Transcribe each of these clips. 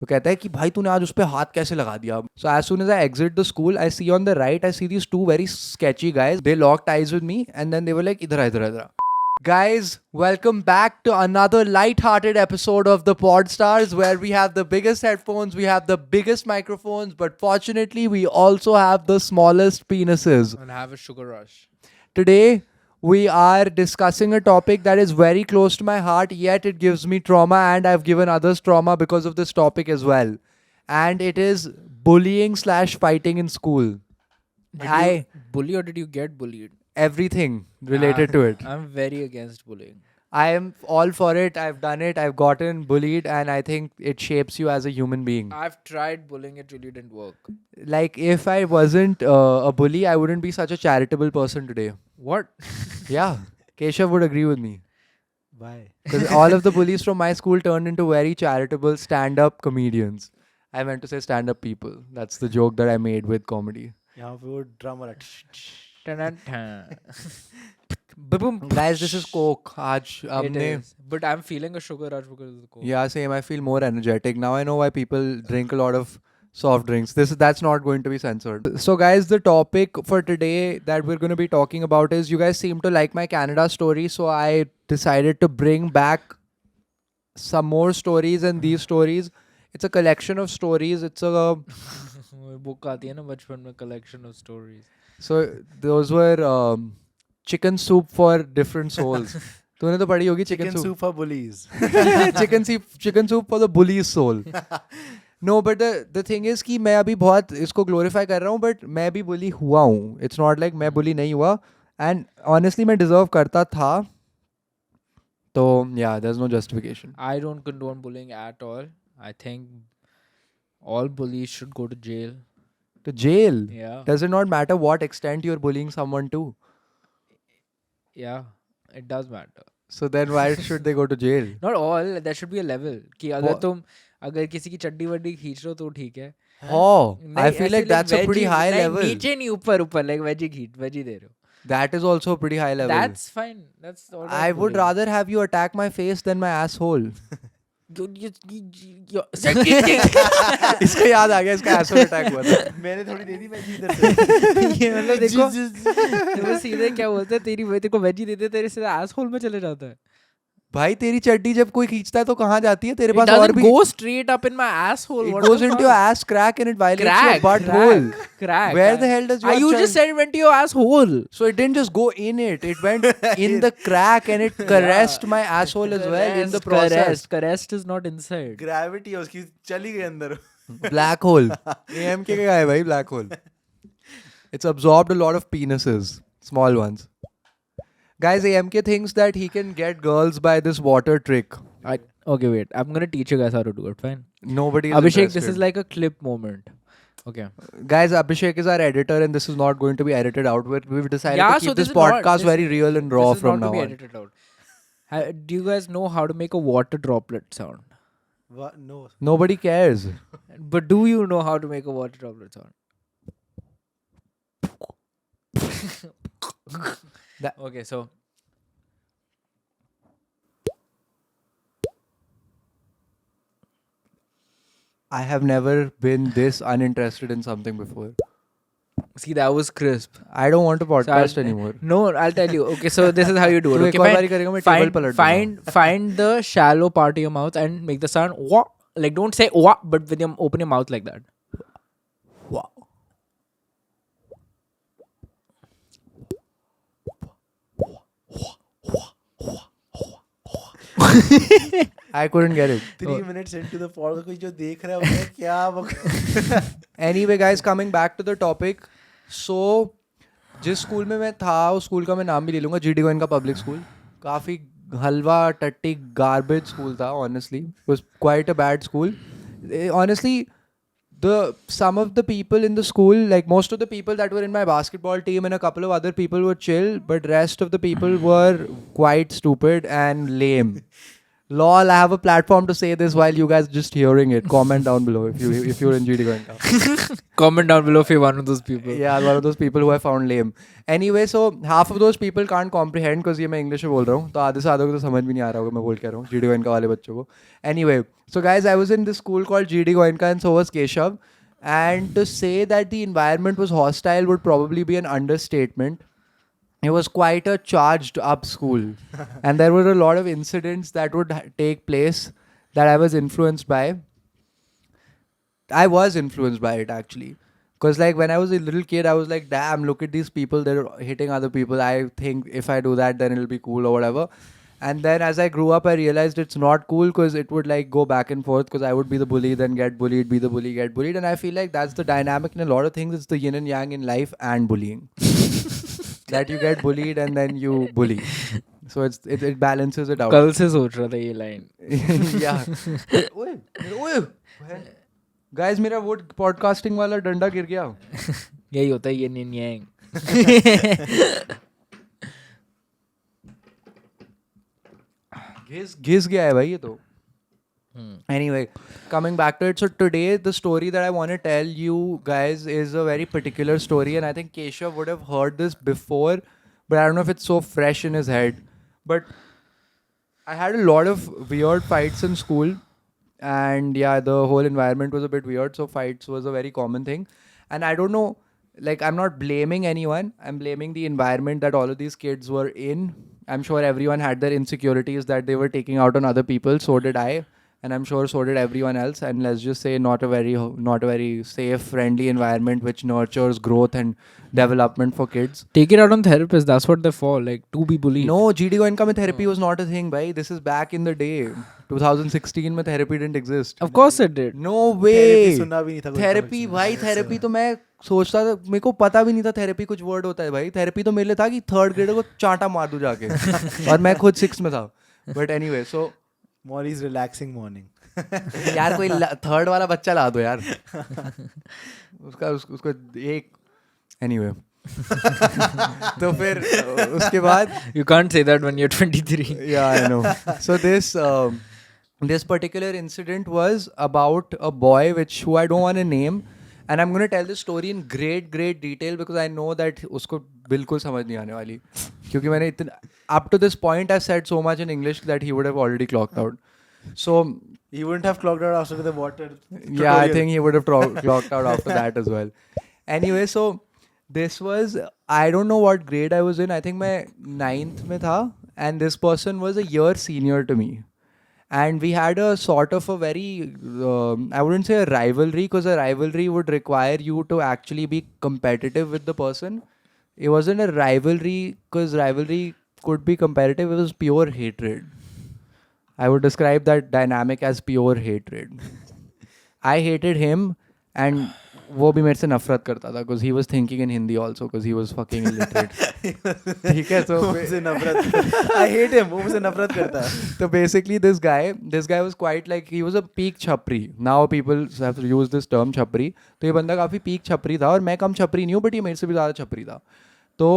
तो कहता है कि भाई तूने आज उस पे हाथ कैसे लगा दिया. So as soon as I exit the school, I see on the right, I see these two very sketchy guys. They locked eyes with me and then they were like, idhar aa, idhar aa, idhar aa. Guys, welcome back to another light-hearted episode of the Podstars, where we have the biggest headphones, we have the biggest microphones, but fortunately we also have the smallest penises. And have a sugar rush. Today, we are discussing a topic that is very close to my heart, yet it gives me trauma, and I've given others trauma because of this topic as well. And it is bullying slash fighting in school. Did you bully or did you get bullied? Everything related to it. I'm very against bullying. I am all for it. I've done it. I've gotten bullied, and I think it shapes you as a human being. I've tried bullying, it really didn't work. Like, if I wasn't a bully, I wouldn't be such a charitable person today. What? Yeah, Keshav would agree with me. Why? Because all of the bullies from my school turned into very charitable stand-up comedians. I meant to say stand-up people. That's the joke that I made with comedy. यहाँ पे वो drama Boom. Guys, this is Coke. आज It हमने is. But I'm feeling a sugar rush because of the coke. yeah, same. I feel more energetic now. I know why people drink a lot of soft drinks. That's not going to be censored. So, guys, the topic for today that we're going to be talking about is, you guys seem to like my Canada story, so I decided to bring back some more stories, and these stories, it's a collection of stories. It's a Book आती है ना बचपन में, collection of stories. so those were chicken soup for different souls. तूने तो पढ़ी होगी chicken Chicken soup. soup for bullies. chicken soup for the bully's soul. No, but the thing is कि मैं अभी बहुत इसको glorify कर रहा हूँ, but मैं भी bully हुआ हूँ. It's not like मैं bully नहीं हुआ, and honestly मैं deserve करता था. तो yeah, there's no justification. I don't condone bullying at all. I think all bullies should go to jail. To jail. Yeah. Does it not matter what extent you're bullying someone to? Yeah. It does matter. So then why should they go to jail? Not all. There should be a level. कि अगर What? तुम अगर किसी की चड्डी वड्डी खींच रहे हो तो ठीक है. Oh, I नहीं, feel ऐसे like that's a pretty wedgie- high नहीं, level. नीचे नहीं ऊपर ऊपर like wedgie दे रहे हो. That is also a pretty high level. That's fine. That's all right. I would rather have you attack my face than my asshole. इसको याद आ गया, इसका asshole attack हुआ था. मैंने थोड़ी दे दी वेजी इधर से. ये मतलब देखो वो सीधे क्या बोलते हैं, तेरी को वेजी देते तेरे से एसहोल में चले जाता है. भाई तेरी चड्डी जब कोई खींचता है तो कहाँ जाती है? तेरे It पास और doesn't भी. go straight up in my asshole. It What goes the into fuck? your ass crack and it violates your butt hole. Crack. Where the hell does your You just said it went to your asshole. So it didn't just go in it. It went in the crack and it caressed my asshole as well in the process. Caressed is not inside. Gravity है उसकी चली गई अंदर. Black hole. AMK का है भाई black hole. It's absorbed a lot of penises, small ones. Guys, AMK thinks that he can get girls by this water trick. Okay, wait. I'm gonna teach you guys how to do it. Fine. Nobody is Abhishek, interested. this is like a clip moment. Okay. Guys, Abhishek is our editor and this is not going to be edited out. We've decided Yeah, to so keep this this is not- podcast this- very real and raw This is from not now to be on. edited out. Do you guys know how to make a water droplet sound? No. Nobody cares. But do you know how to make a water droplet sound? Okay, so I have never been this uninterested in something before. see, that was crisp. I don't want to So I'll- podcast anymore. No, I'll tell you. Okay, so this is how you do तू it. एक Okay, और बारी करेगा मैं table पलट दूंगा. find the shallow part of your mouth and make the sound wah. Like don't say wah, but with your open your mouth like that. Wow. I couldn't get it. 3 minutes into the podcast कोई जो देख रहा है वो क्या Anyway, guys, coming back to the topic. So, जिस school में मैं था उस स्कूल का मैं नाम भी ले लूँगा, GD गोइन का पब्लिक स्कूल. काफ़ी हलवा टट्टी गार्बेज स्कूल था, honestly. It was quite a bad school. Honestly, some of the people in the school, like most of the people that were in my basketball team and a couple of other people were chill, but rest of the people were quite stupid and lame. Lol, I have a platform to say this while you guys just hearing it. Comment down below if you're in GD Goenka. Comment down below if you're one of those people. Yeah, one of those people who I found lame. Anyway, so half of those people can't comprehend because ये मैं English में बोल रहा हूँ, तो आधे से आधे को तो समझ भी नहीं आ रहा होगा मैं बोल क्या रहा हूँ GD Goenka वाले बच्चों को. Anyway, so guys, I was in this school called GD Goenka and so was Keshav. And to say that the environment was hostile would probably be an understatement. It was quite a charged up school. And there were a lot of incidents that would take place that I was influenced by. I was influenced by it actually. Because like when I was a little kid, I was like, damn, look at these people, they're hitting other people. I think if I do that, then it'll be cool or whatever. And then as I grew up, I realized it's not cool because it would like go back and forth because I would be the bully, then get bullied, be the bully, get bullied. And I feel like that's the dynamic in a lot of things. It's the yin and yang in life and bullying. That you get bullied and then you bully. So it balances it out. कल से सोच रहा था ये line. Yeah. ओए guys मेरा वो podcasting वाला डंडा गिर गया. यही होता है ये yin yang. घिस गया है भाई ये तो. Anyway, coming back to it. So today the story that I want to tell you guys is a very particular story, and I think Keshav would have heard this before, but I don't know if it's so fresh in his head. But I had a lot of weird fights in school, and yeah, the whole environment was a bit weird, so fights was a very common thing. And I don't know, like I'm not blaming anyone, I'm blaming the environment that all of these kids were in. I'm sure everyone had their insecurities that they were taking out on other people, so did I. And I'm sure so did everyone else. And let's just say not a very safe, friendly environment which nurtures growth and development for kids. Take it out on therapists. That's what they're for. Like to be bullied. No, GD Goenka mein therapy was not a thing, bhai. This is back in the day. 2016 में therapy didn't exist. Of course it did. No way. Therapy सुना भी नहीं था. Therapy भाई therapy तो मैं सोचता था, मेरे को पता भी नहीं था therapy कुछ word होता है भाई. Therapy तो मेरे लिए था कि third grader को चांटा मार दूं जाके. और मैं खुद 6 में था. But anyway, so Molly's relaxing morning. यार कोई थर्ड वाला बच्चा ला दो यार. उसको एक anyway. तो फिर उसके बाद You can't say that when you're 23. yeah, I know. So this particular incident was about a boy who I don't want to name, and I'm going to tell this story in great detail because I know that उसको बिल्कुल समझ नहीं आने वाली, क्योंकि मैंने इतना up to this point I said so much in English that he would have already clocked out. So He wouldn't have clocked out after the water. yeah, I think he would have clocked out after that as well. Anyway, so this was, I don't know what grade I was in. I think मैं 9th में था, and this person was a year senior to me. And we had a sort of a very, I wouldn't say a rivalry, because a rivalry would require you to actually be competitive with the person. It wasn't a rivalry, because rivalry could be competitive. It was pure hatred. I would describe that dynamic as pure hatred. I hated him, and वो भी मेरे से नफरत करता था because he was thinking in Hindi also because he was fucking illiterate. ठीक है, so मुझसे नफरत. I hate him. वो मुझसे नफरत करता है. So basically this guy was quite like, he was a peak छपरी. Now people have to use this term छपरी. तो ये बंदा काफ़ी peak छपरी था, और मैं कम छपरी नहीं हूँ, but ये मेरे से भी ज़्यादा छपरी था. तो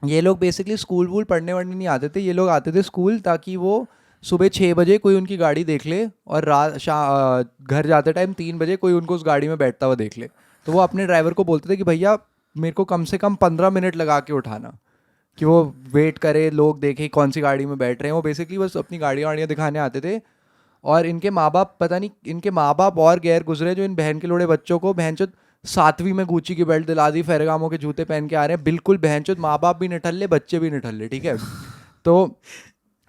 ये लोग बेसिकली स्कूल वूल पढ़ने वढ़ने नहीं आते थे. ये लोग आते थे स्कूल ताकि वो सुबह 6 बजे कोई उनकी गाड़ी देख ले, और घर जाते टाइम 3 बजे कोई उनको उस गाड़ी में बैठता हुआ देख ले. तो वो अपने ड्राइवर को बोलते थे कि भैया मेरे को कम से कम 15 मिनट लगा के उठाना, कि वो वेट करे, लोग देखे कौन सी गाड़ी में बैठ रहे हैं. वो बेसिकली बस अपनी गाड़ियाँ दिखाने आते थे. और इनके माँ बाप, पता नहीं इनके माँ बाप और गैर गुजरे, जो इन बहन के लोड़े बच्चों को बहनचोद 7वीं में गुची की बेल्ट दिला दी, फेरगामो के जूते पहन के आ रहे हैं. बिल्कुल बहनचोद, माँ बाप भी निठल्ले, बच्चे भी निठल्ले. ठीक है, तो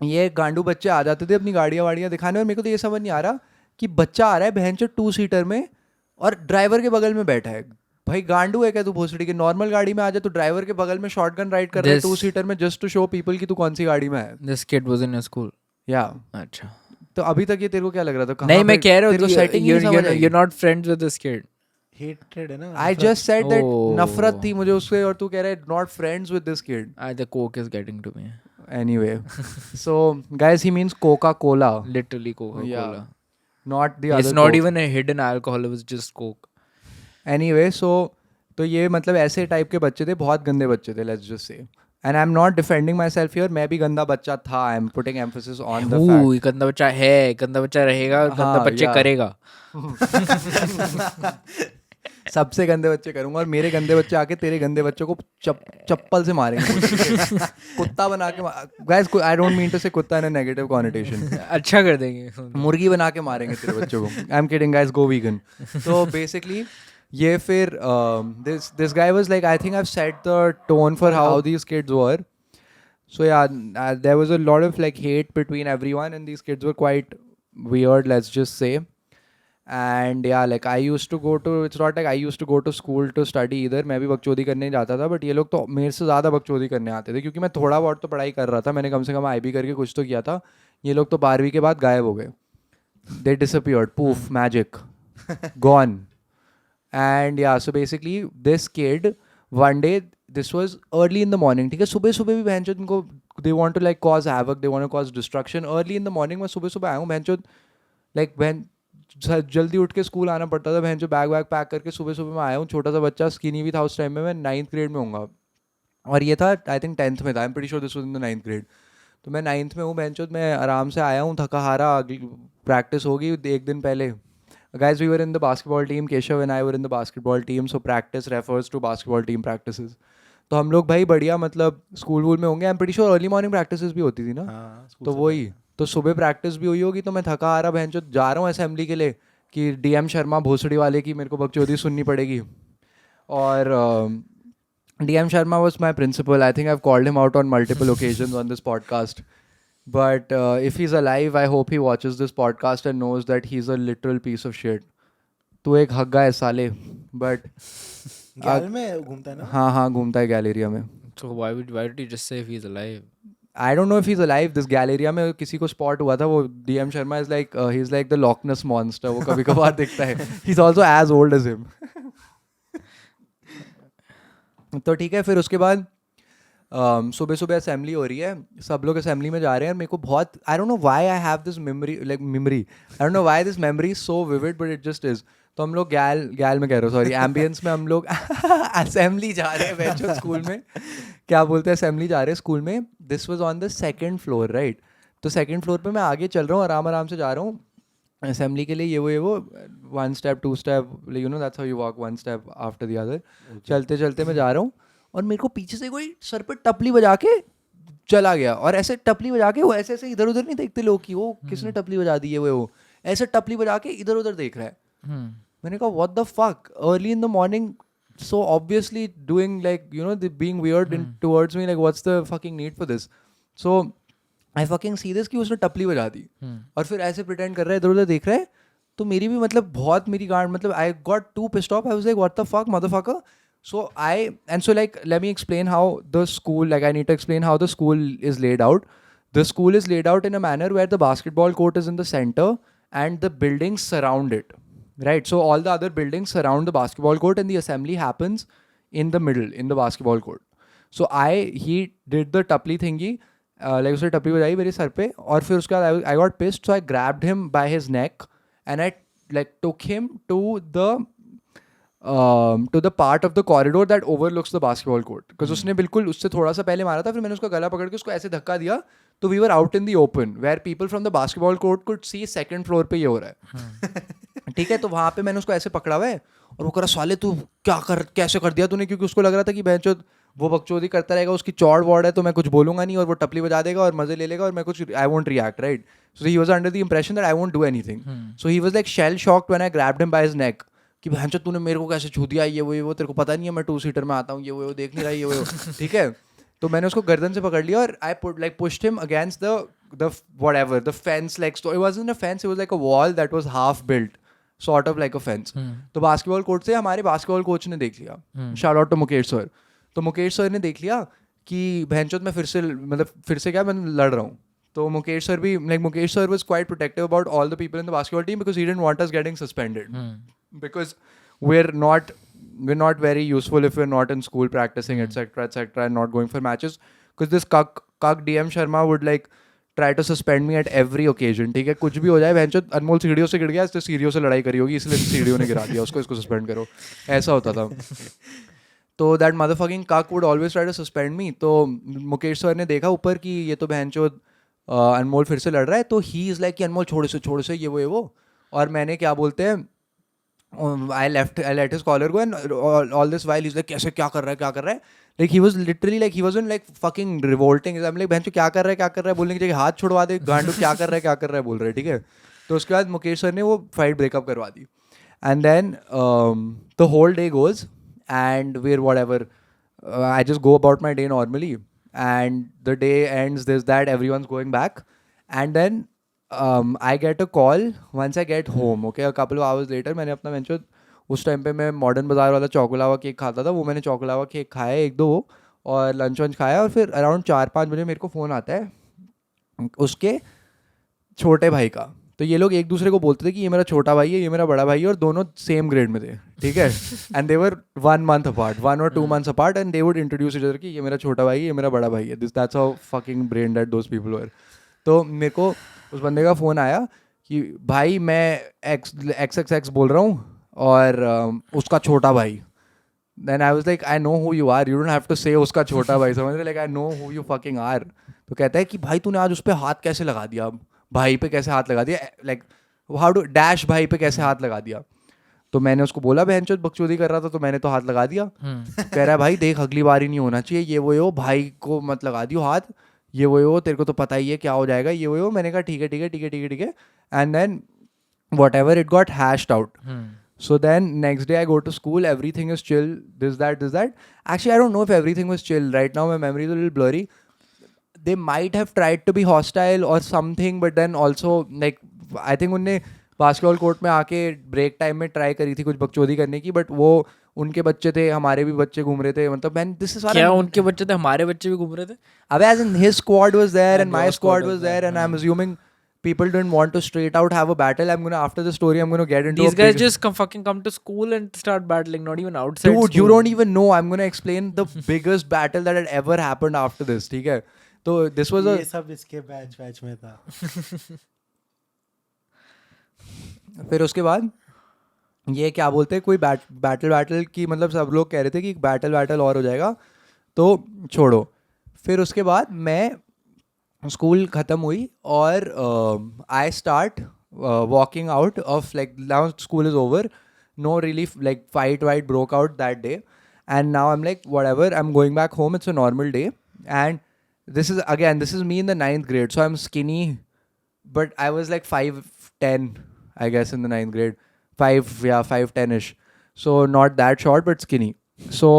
ये गांडू बच्चे आ जाते थे अपनी गाड़ियाँ वाड़ियाँ दिखाने. और मेरे को तो ये समझ नहीं आ रहा कि बच्चा आ रहा है बहनचोद 2 सीटर में, और ड्राइवर के बगल में बैठा है. भाई गांडू है क्या तू भोसड़ी के? नॉर्मल गाड़ी में आ जा, तो ड्राइवर के बगल में शॉटगन राइड कर रहा है 2 सीटर में, जस्ट टू शो पीपल कि तू कौन सी गाड़ी में है. This kid was in a school. या अच्छा. तो अभी तक ये तेरे को क्या लग रहा था? नहीं, मैं कह रहा हूँ setting you're not friends with this kid. Hatred है ना. I just said that Oh. नफरत थी मुझे उससे, और तू कह रहा है not friends with this kid. The coke is getting to me. Anyway, so guys, he means Coca-Cola, Literally Coca-Cola. Yeah. not the other. It's not Coke. even a hidden alcohol. It was just Coke. Anyway, so तो ये मतलब ऐसे type के बच्चे थे, बहुत गंदे बच्चे थे, let's just say. And I'm not defending myself here. मैं भी गंदा बच्चा था. I'm putting emphasis on the fact. Ooh, गंदा बच्चा है, गंदा बच्चा रहेगा, गंदा हाँ, बच्चे yeah. करेगा. सबसे गंदे बच्चे करूंगा और मेरे गंदे बच्चे आके तेरे गंदे बच्चों को चप्पल से मारेंगे. कुत्ता बना के guys, I don't mean to say कुत्ता इन अ नेगेटिव कॉनोटेशन. अच्छा कर देंगे. मुर्गी बना के मारेंगे तेरे बच्चों को. I am kidding guys, go vegan. तो बेसिकली ये फिर this guy was like, I think I've set the tone for how these kids were. So yeah, there was a lot of like hate between everyone, and these kids were quite weird, let's just say. And yeah, like I used to go to, it's not like I used to go to school to study either. मैं भी बकचोदी करने जाता था, but ये लोग तो मेरे से ज़्यादा बकचोदी करने आते थे, क्योंकि मैं थोड़ा बहुत तो पढ़ाई कर रहा था. मैंने कम से कम IB करके कुछ तो किया था. ये लोग तो 12वीं के बाद गायब हो गए. They disappeared. Poof, magic, gone. And yeah, so basically this kid, one day, this was early in the morning, ठीक है. सुबह सुबह भी बहनचोद इनको, they want to like cause havoc, they want to cause destruction early in the morning. मैं सुबह सुबह आया हूँ बहनचोद, like जल्दी उठ के स्कूल आना पड़ता था बहनचोद, बैग वैग पैक करके सुबह सुबह मैं आया हूँ. छोटा सा बच्चा, स्किनी भी था उस टाइम में. मैं 9th grade में हूँगा और ये था आई थिंक 10th में था. I am pretty sure this was in the 9th grade. तो मैं 9th में हूँ बहनचोद, मैं आराम से आया हूँ, थका हारा. प्रैक्टिस होगी एक दिन पहले. Guys, we were in the basketball team. Keshav and I were in the basketball team. So practice refers to basketball team practices. तो हम लोग भाई बढ़िया मतलब स्कूल वूल में होंगे. I am pretty sure early morning practices भी होती थी ना. तो वही, तो सुबह प्रैक्टिस भी हुई होगी. तो मैं थका आ रहा बहन जो जा रहा हूँ असेंबली के लिए कि DM शर्मा भोसड़ी वाले की मेरे को बकचोदी सुननी पड़ेगी. और DM Sharma was my principal. I think I've called him out on multiple occasions on this podcast. But if he's alive, I hope he watches this podcast and knows that he's a literal piece of shit. तू एक हग्गा है साले. But गैल में घूमता है ना. हाँ घूमता है गैलेरिया में. So why did you just say if he's alive? I don't know if he's alive. This Galleria में किसी को spot हुआ था. वो DM Sharma is like he's like the Loch Ness monster. वो कभी कभार दिखता है. He's also as old as him. तो ठीक है, फिर उसके बाद सुबह सुबह असेंबली हो रही है, सब लोग असेंबली में जा रहे हैं. मेरे को बहुत, I don't know why I have this memory, I don't know why this memory so vivid, but it just is. तो हम लोग गैल में कह रहे हो, सॉरी, एम्बियंस में हम लोग असेंबली जा रहे हैं बच्चों स्कूल में. क्या बोलते हैं, असेंबली जा रहे हैं स्कूल में. This was on the 2nd floor, right. तो 2nd floor पे मैं आगे चल रहा हूँ, आराम से जा रहा हूँ असेंबली के लिए. ये वो 1 step 2 step, you know that's how you walk 1 step after the other. चलते चलते मैं जा रहा हूँ और मेरे को पीछे से कोई सर पे टपली बजा के चला गया. और ऐसे टपली बजा के वो ऐसे ऐसे इधर उधर नहीं देखते लोग कि वो किसने टपली बजा दी है. वो ऐसे टपली बजा के इधर उधर देख रहा है. मैंने कहा what the fuck, early in the morning, so obviously doing like, you know, being weird towards me, like what's the fucking need for this. So I fucking see this कि उसने टपली बजा दी और फिर ऐसे pretend कर रहा है, इधर उधर देख रहा है. तो मेरी भी मतलब बहुत मेरी गांड, मतलब I got too pissed off. I was like what the fuck motherfucker. So like let me explain how the school, like I need to explain how the school is laid out. The school is laid out in a manner where the basketball court is in the center and the buildings surround it. Right, so all the other buildings surround the basketball court and the assembly happens in the middle, in the basketball court. So he did the टपली thingy, like उसने टपली बजाई मेरे sir पे. और फिर उसके बाद I got pissed, so I grabbed him by his neck and I like took him to the part of the corridor that overlooks the basketball court. Because उसने बिल्कुल उससे थोड़ा सा पहले मारा था, फिर मैंने उसका गला पकड़ के उसको ऐसे धक्का दिया. तो we were out in the open where people from the basketball court could see 2nd floor पे ये हो रहा है. ठीक है, तो वहाँ पे मैंने उसको ऐसे पकड़ा हुआ है और वो करा साले तू कैसे कर दिया तूने, क्योंकि उसको लग रहा था कि बहनचोद वो बकचोदी करता रहेगा, उसकी चौड़ वॉर्ड है तो मैं कुछ बोलूंगा नहीं और वो टपली बजा देगा और मजे ले लेगा और मैं कुछ I won't react, right. So he was under the impression that I won't do anything. So he was like shell shocked when I grabbed him by his neck कि बहनचोद तूने मेरे को कैसे छू दिया, ये वो तेरे को पता नहीं है मैं 2-seater में आता हूँ, ये वो देख नहीं रहा, ये वो ठीक है. तो मैंने उसको गर्दन से पकड़ लिया और आई pushed him against the whatever the fence, like, so it wasn't a fence, it was like a wall that was half built, sort of like a fence. तो बास्केटबॉल कोर्ट से हमारे बास्केटबॉल कोच ने देख लिया, shout out to Mukesh sir. तो Mukesh sir ने देख लिया कि बहनचोद मैं फिर से क्या मैं लड़ रहा हूँ. तो मुकेश सर भी, like Mukesh sir was quite protective about all the people in the basketball team because he didn't want us getting suspended. Because we're not very useful if we're not in school practicing, etc., and not going for matches. Because this cuck DM Sharma would like try to suspend me at every occasion. ठीक है, कुछ भी हो जाए, बहनचोद अनमोल सीढ़ियों से गिर गया, इससे सीढ़ियों से लड़ाई करी होगी इसलिए सीढ़ियों ने गिरा दिया उसको, इसको सस्पेंड करो, ऐसा होता था. तो that motherfucking cock would always try to suspend me. तो मुकेश सर ने देखा ऊपर कि ये तो बहनचोद अनमोल फिर से लड़ रहा है, तो ही इज़ लाइक कि अनमोल छोड़ से ये वो. और मैंने क्या बोलते हैं, I let his collar go, and all this while he's like कैसे क्या कर रहा है. Like he was literally like he wasn't like fucking revolting. I'm like बहन क्या कर रहा है बोलने की जगह हाथ छुड़वा दे, गांडू क्या कर रहा है बोल रहे, ठीक है. तो उसके बाद मुकेश सर ने वो फाइट ब्रेकअप करवा दी. And then the whole day goes and we're whatever. I just go about my day normally, and the day ends. There's that everyone's going back, and then I get a call once I get home. Okay, a couple of hours later, मैंने अपना venture उस time पे मैं modern बाज़ार वाला choco lava cake खाता था, वो मैंने चॉकोलावा केक खाया एक दो और लंच वंच खाया. और फिर अराउंड 4-5 बजे मेरे को फ़ोन आता है उसके छोटे भाई का. तो ये लोग एक दूसरे को बोलते थे कि ये मेरा छोटा भाई है, ये मेरा बड़ा भाई है, और दोनों सेम ग्रेड में थे, ठीक है. And they were 1 month apart, 1 or 2 months apart, and they would introduce each other कि ये मेरा छोटा भाई है, ये मेरा बड़ा भाई है. That's how fucking brain dead those people were. तो मेरे को उस बंदे का फ़ोन आया कि भाई मैं XXX बोल रहा हूँ और उसका छोटा भाई. Then I was like, I know who you are. You don't have to say उसका छोटा भाई. समझ रहे, like I know who you fucking are. तो कहता है कि भाई तूने आज उस पर हाथ कैसे लगा दिया, भाई पे कैसे हाथ लगा दिया, लाइक हाउ डू डैश भाई पे कैसे हाथ लगा दिया. तो मैंने उसको बोला बहनचोद बकचोदी कर रहा था तो मैंने तो हाथ लगा दिया. कह रहा है भाई देख अगली बार ही नहीं होना चाहिए, ये वो भाई को मत लगा दियो हाथ, ये वो तेरे को तो पता ही है क्या हो जाएगा, ये वो. मैंने कहा ठीक है. And then whatever it got hashed out. So then next day I go to school, everything is chill, this that. Actually, I don't know if everything was chill. Right now my memory is a little blurry. They might have tried to be hostile or something, but then also like I think उनने basketball court में आके break time में try करी थी कुछ बकचोदी करने की, बट वो उनके बच्चे थे, हमारे भी बच्चे घूम रहे थे. मतलब मैन दिस इज क्या उनके बच्चे थे, हमारे बच्चे भी घूम रहे थे. अबे as in his squad was there and my squad was there, and I'm assuming people didn't want to straight out have a battle. After the story I'm gonna get into These guys just fucking come to school and start battling, not even outside dude school. You don't even know. I'm gonna explain the biggest battle that had ever happened after this, ठीक है. तो this was ये सब इसके batch में था. फिर उसके बाद ये क्या बोलते हैं कोई बैटल की, मतलब सब लोग कह रहे थे कि बैटल और हो जाएगा, तो छोड़ो. फिर उसके बाद मैं स्कूल ख़त्म हुई और I start walking out of like now school is over, no really like fight broke out that day, and now I am like whatever, I am going back home, it's a normal day. And this is me in the 9th grade, so I'm skinny, but I was like 5'10", I guess, in the 9th grade. 5'10"ish. So not that short, but skinny. So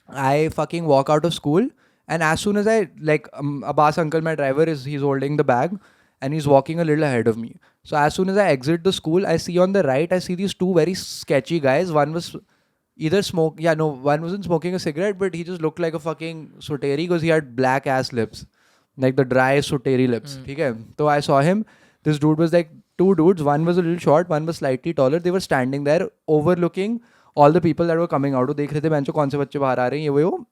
I fucking walk out of school, and as soon as I Abbas uncle, my driver, he's holding the bag and he's walking a little ahead of me. So as soon as I exit the school, I see on the right, I see these two very sketchy guys. One was one wasn't smoking a cigarette, but he just looked like a fucking soteri because he had black ass lips, like the dry soteri lips. Okay, so I saw him. This dude was like two dudes. One was a little short, one was slightly taller. They were standing there overlooking all the people that were coming out. वो देख रहे थे बेंचो कौन से बच्चे बाहर आ रहे हैं, ये वो.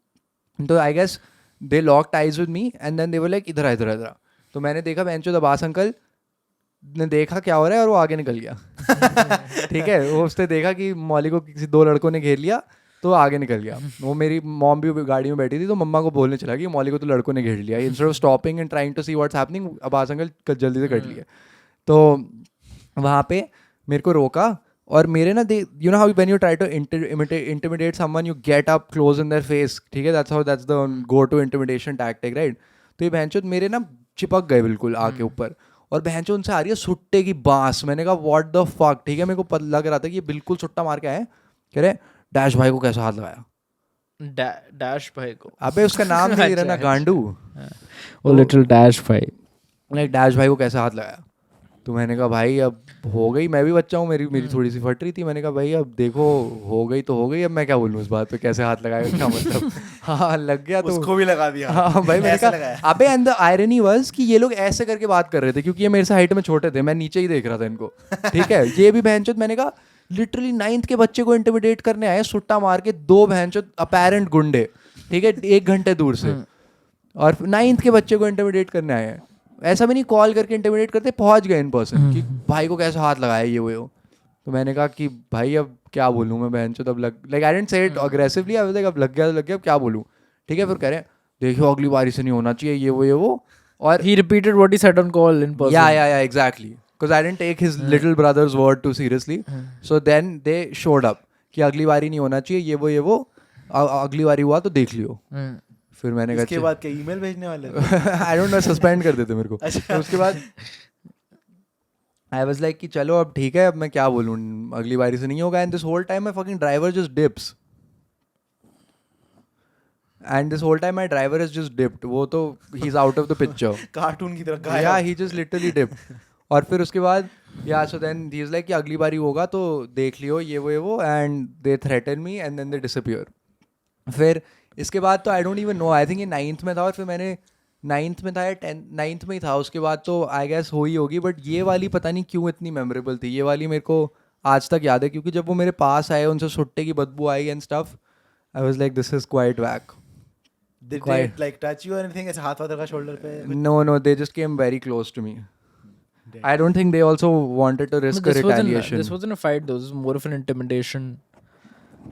तो I guess they locked eyes with me and then they were like इधर आ. तो मैंने देखा बेंचो अब्बास अंकल ने देखा क्या हो रहा है और वो आगे निकल गया. ठीक है, वो उसने देखा कि मौली को किसी 2 लड़कों ने घेर लिया तो आगे निकल गया. वो मेरी मॉम भी गाड़ी में बैठी थी तो मम्मा को बोलने चला कि मौली को तो लड़कों ने घेर लिया. Instead of stopping and trying to see what's happening, Abbas uncle जल्दी से कट लिए. तो वहाँ पे मेरे को रोका और मेरे ना you know how when you try to intimidate someone you get up close in their face. ठीक है, that's the go to intimidation tactic, right. तो ये बहनचोद मेरे ना चिपक गए बिल्कुल आके ऊपर, और बहनचोद उनसे आ रही है सुट्टे की बांस. मैंने कहा व्हाट द फक. ठीक है, मेरे को लग रहा था कि ये बिल्कुल सुट्टा मार के आए. कह रहे डैश भाई को कैसा हाथ लगाया. डैश भाई को, अबे उसका नाम नहीं रहा ना, गांडू. वो लिटिल डैश भाई, लाइक डैश भाई को कैसा हाथ लगाया. तो मैंने कहा भाई अब हो गई, मैं भी बच्चा हूँ, मेरी थोड़ी सी फट रही थी. मैंने कहा भाई अब देखो हो गई तो हो गई, अब मैं क्या बोलूँ इस बात पे, कैसे हाथ लगाया क्या मतलब. हाँ लग गया तो उसको भी लगा दिया. हाँ भाई मैंने कहा अबे, एंड द आयरनी वाज कि ये लोग ऐसे करके बात कर रहे थे क्योंकि ये मेरे से हाइट में छोटे थे, मैं नीचे ही देख रहा था इनको. ठीक है, ये भी बहनचोद, मैंने कहा लिटरली 9th के बच्चे को इंटिमिडेट करने आए सुट्टा मार के, 2 बहनचोद अपेरेंट गुंडे. ठीक है, 1 घंटे दूर से, और 9th के बच्चे को इंटिमिडेट करने आए हैं. ऐसा भी नहीं कॉल करके इंटिमिडेट करते, पहुंच गए इन पर्सन कि भाई को कैसा हाथ लगाया ये वो. तो मैंने कहा कि भाई अब क्या बोलूँ मैं, बहन चो तब like I didn't say it aggressively, I was like अब लग गया तो लग गया, अब क्या बोलूँ. ठीक है, फिर कह रहे हैं देखियो अगली बारी से नहीं होना चाहिए ये वो. और He repeated what he said on call in person. yeah, exactly. Because I didn't take his little brother's word too seriously. So then they showed up कि अगली बारी नहीं होना चाहिए ये वो अगली बारी हुआ तो देख लियो. फिर मैंने कहा इसके बाद क्या ईमेल भेजने वाले थे? आई डोंट नो, सस्पेंड कर देते मेरे को. अच्छा. तो उसके बाद आई वाज लाइक कि चलो अब ठीक है, अब मैं क्या बोलूँ, अगली बारी से नहीं होगा. And this whole time my fucking driver just dips. And this whole time my driver has just dipped. वो तो he's out of the picture. Cartoon की तरह गायब. Yeah, he just literally dipped. और फिर उसके बाद so then he's like कि अगली बारी होगा तो देख लियो ये वो and they threaten me and then they disappear. फिर इसके बाद तो I don't even know, I think ये 9th में था, और फिर मैंने 9th में था या 9th में ही था. उसके बाद तो I guess हो ही होगी, बट ये वाली पता नहीं क्यों इतनी मेमोरेबल थी. ये वाली मेरे को आज तक याद है, क्योंकि जब वो मेरे पास आए, उनसे सुट्टे की बदबू आई and stuff, I was like this is quite whack. Did Quite. they like touch you or anything? ऐसे हाथ वाथ रखा शोल्डर पे? No, they just came very close to me. I don't think they also wanted to But risk a retaliation. this wasn't a fight though. This was more of an intimidation.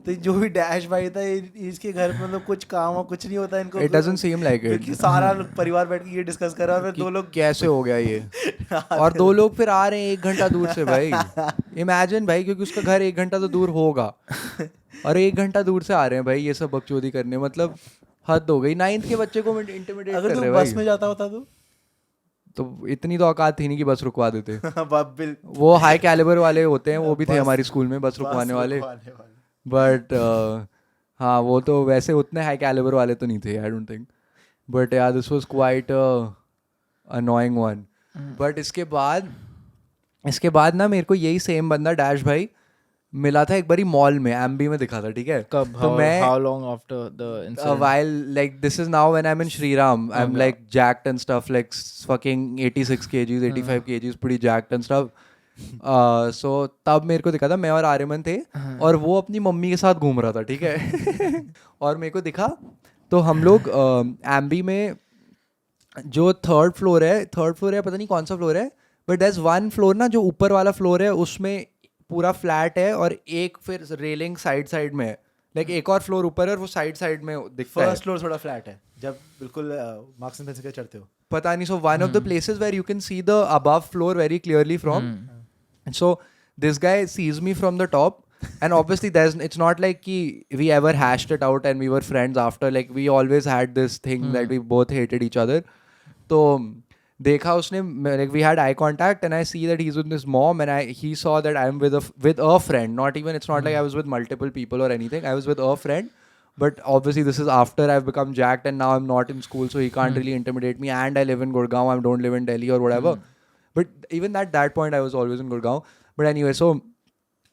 तो जो भी dash भाई था, इसके घर में मतलब कुछ काम और कुछ नहीं होता इनको. It doesn't seem like it. क्योंकि सारा परिवार बैठ के ये डिस्कस कर रहा है, और फिर दो लोग कैसे हो गया ये. और दो लोग फिर आ रहे हैं 1 घंटा दूर से भाई. Imagine भाई, क्योंकि उसका घर 1 घंटा तो दूर होगा, और 1 घंटा दूर से आ रहे हैं भाई ये सब बकचोदी करने. मतलब हद हो गई. 9th के बच्चे को इंटिमिडेट कर अगर रहे तू हैं बस भाई. में जाता होता तो इतनी तो औकात थी नहीं कि बस रुकवा देते. तो वो हाई कैलिबर वाले होते हैं, वो भी थे हमारी स्कूल में बस रुकवाने वाले. बट हाँ, वो तो वैसे उतने हाई कैलिबर वाले तो नहीं थे, आई डोंट थिंक. बट यार this was quite annoying one. But इसके बाद ना मेरे को यही सेम बंदा डैश भाई मिला था एक बारी मॉल में, एमबी में दिखा था. ठीक है, कब? तो मैं How long after the a incident? while, like this is now when I'm in Shriram, I'm Okay. like jacked and stuff, like fucking 86 kgs 85 kgs, pretty jacked and stuff. So तब मेरे को दिखा था, मैं और आर्यमन थे, और वो अपनी मम्मी के साथ घूम रहा था. ठीक है. और मेरे को दिखा, तो हम लोग एमबी में जो थर्ड फ्लोर है पता नहीं कौन सा फ्लोर है, बट दैट्स वन फ्लोर ना, जो ऊपर वाला फ्लोर है उसमें पूरा फ्लैट है, और एक फिर रेलिंग साइड में है. लाइक एक और फ्लोर ऊपर है, और वो साइड में दिखता है. फर्स्ट फ्लोर थोड़ा फ्लैट है, जब बिल्कुल मार्क्स एंड स्पेंसर के चढ़ते हो. पता नहीं. So one of the places where you can see the above floor very clearly from. So this guy sees me from the top, and obviously it's not like we ever hashed it out and we were friends after. Like we always had this thing that we both hated each other. So देखा उसने, like we had eye contact, and I see that he's with his mom, and he saw that I'm with a friend. Not even, it's not like I was with multiple people or anything. I was with a friend. But obviously this is after I've become jacked and now I'm not in school, so he can't really intimidate me, and I live in Gurgaon, I don't live in Delhi or whatever. But even at that point I was always in Gurgaon. But anyway, so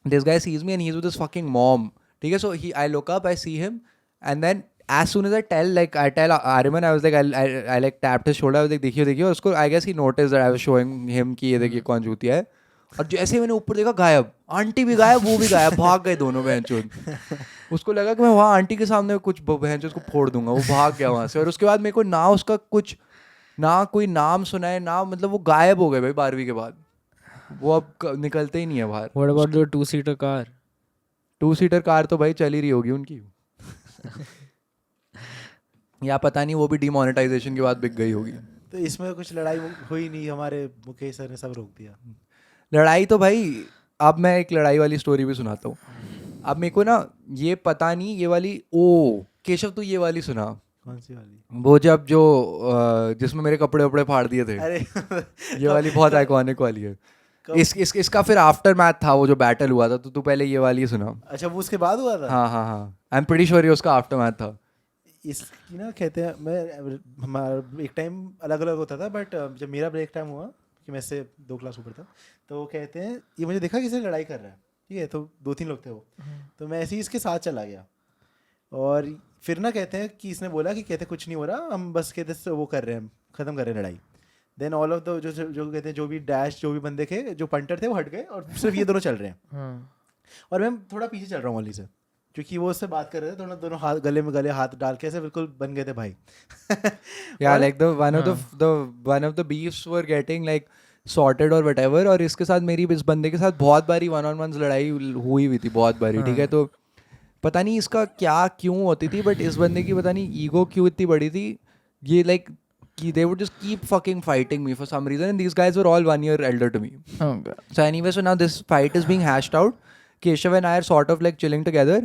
this guy sees me and he's with his fucking mom. Okay, so I look up, I see him, and then as soon as I tell Ariman, I was like, I like tapped his shoulder. I was like, देखियो. उसको I guess he noticed that I was showing him कि ये देखिए कौन जूतिया है. और जैसे मैंने ऊपर देखा, गायब. आंटी भी गायब, वो भी गायब. भाग गए दोनों बहनचोद. उसको लगा कि मैं वहाँ आंटी के सामने कुछ बहनचोद को फोड़ दूंगा. वो भाग गया वहाँ से. और उसके बाद मेरे को ना उसका कुछ, ना कोई नाम सुना है, ना मतलब वो गायब हो गए भाई 12वीं के बाद. वो अब निकलते ही नहीं है बाहर. What about the 2-seater car? 2-सीटर कार तो भाई चल ही रही होगी उनकी. या पता नहीं वो भी डिमोनेटाइजेशन के बाद बिक गई होगी. तो इसमें कुछ लड़ाई हुई नहीं, हमारे मुकेश सर ने सब रोक दिया. लड़ाई तो भाई, अब मैं एक लड़ाई वाली स्टोरी भी सुनाता हूँ. अब मेरे को ना ये पता नहीं, ये वाली, केशव तू ये वाली सुना. कौन सी वाली? वो जब जो जिसमें मेरे कपड़े वपड़े फाड़ दिए थे. अरे ये वाली बहुत आइकॉनिक वाली है. इसका फिर आफ्टर मैथ था, वो जो बैटल हुआ था. तो तू पहले ये वाली सुना. अच्छा, वो उसके बाद हुआ था? हाँ. आई एम प्रीटी श्योर ये उसका आफ्टर मैथ था. इसकी ना कहते हैं, मैं हमारा एक टाइम अलग अलग होता था, बट जब मेरा ब्रेक टाइम हुआ, कि मैं से 2 क्लास ऊपर था, तो वो कहते हैं ये मुझे देखा किसी लड़ाई कर रहा है. ठीक है, तो 2-3 लोग थे वो. तो मैं ऐसे ही इसके साथ चला गया, और फिर ना कहते हैं कि इसने बोला कि कहते कुछ नहीं हो रहा, हम बस कहते वो कर रहे हैं, ख़त्म कर रहे हैं लड़ाई. देन ऑल ऑफ द जो कहते हैं, जो भी डैश, जो भी बंदे थे, जो पंटर थे, वो हट गए, और सिर्फ ये दोनों चल रहे हैं. और मैं थोड़ा पीछे चल रहा हूँ ओनली से, क्योंकि वो उससे बात कर रहे थे. थोड़ा दोनों हाथ गले में गले हाथ डाल के ऐसे बिल्कुल बन गए थे भाई. Yeah, like one of the beefs were getting like sorted और whatever, और इसके साथ मेरी इस बंदे के साथ बहुत बारी वन ऑन वन लड़ाई हुई थी बहुत बारी, ठीक है. तो पता नहीं इसका क्या क्यों होती थी, बट इस बंदे की पता नहीं ईगो क्यों इतनी बड़ी थी. ये लाइक कि they would just keep fucking fighting me for some reason, and these guys were all 1 year elder to me. Okay. So anyway, so now this fight is being hashed out. Keshav and I are sort of like chilling together,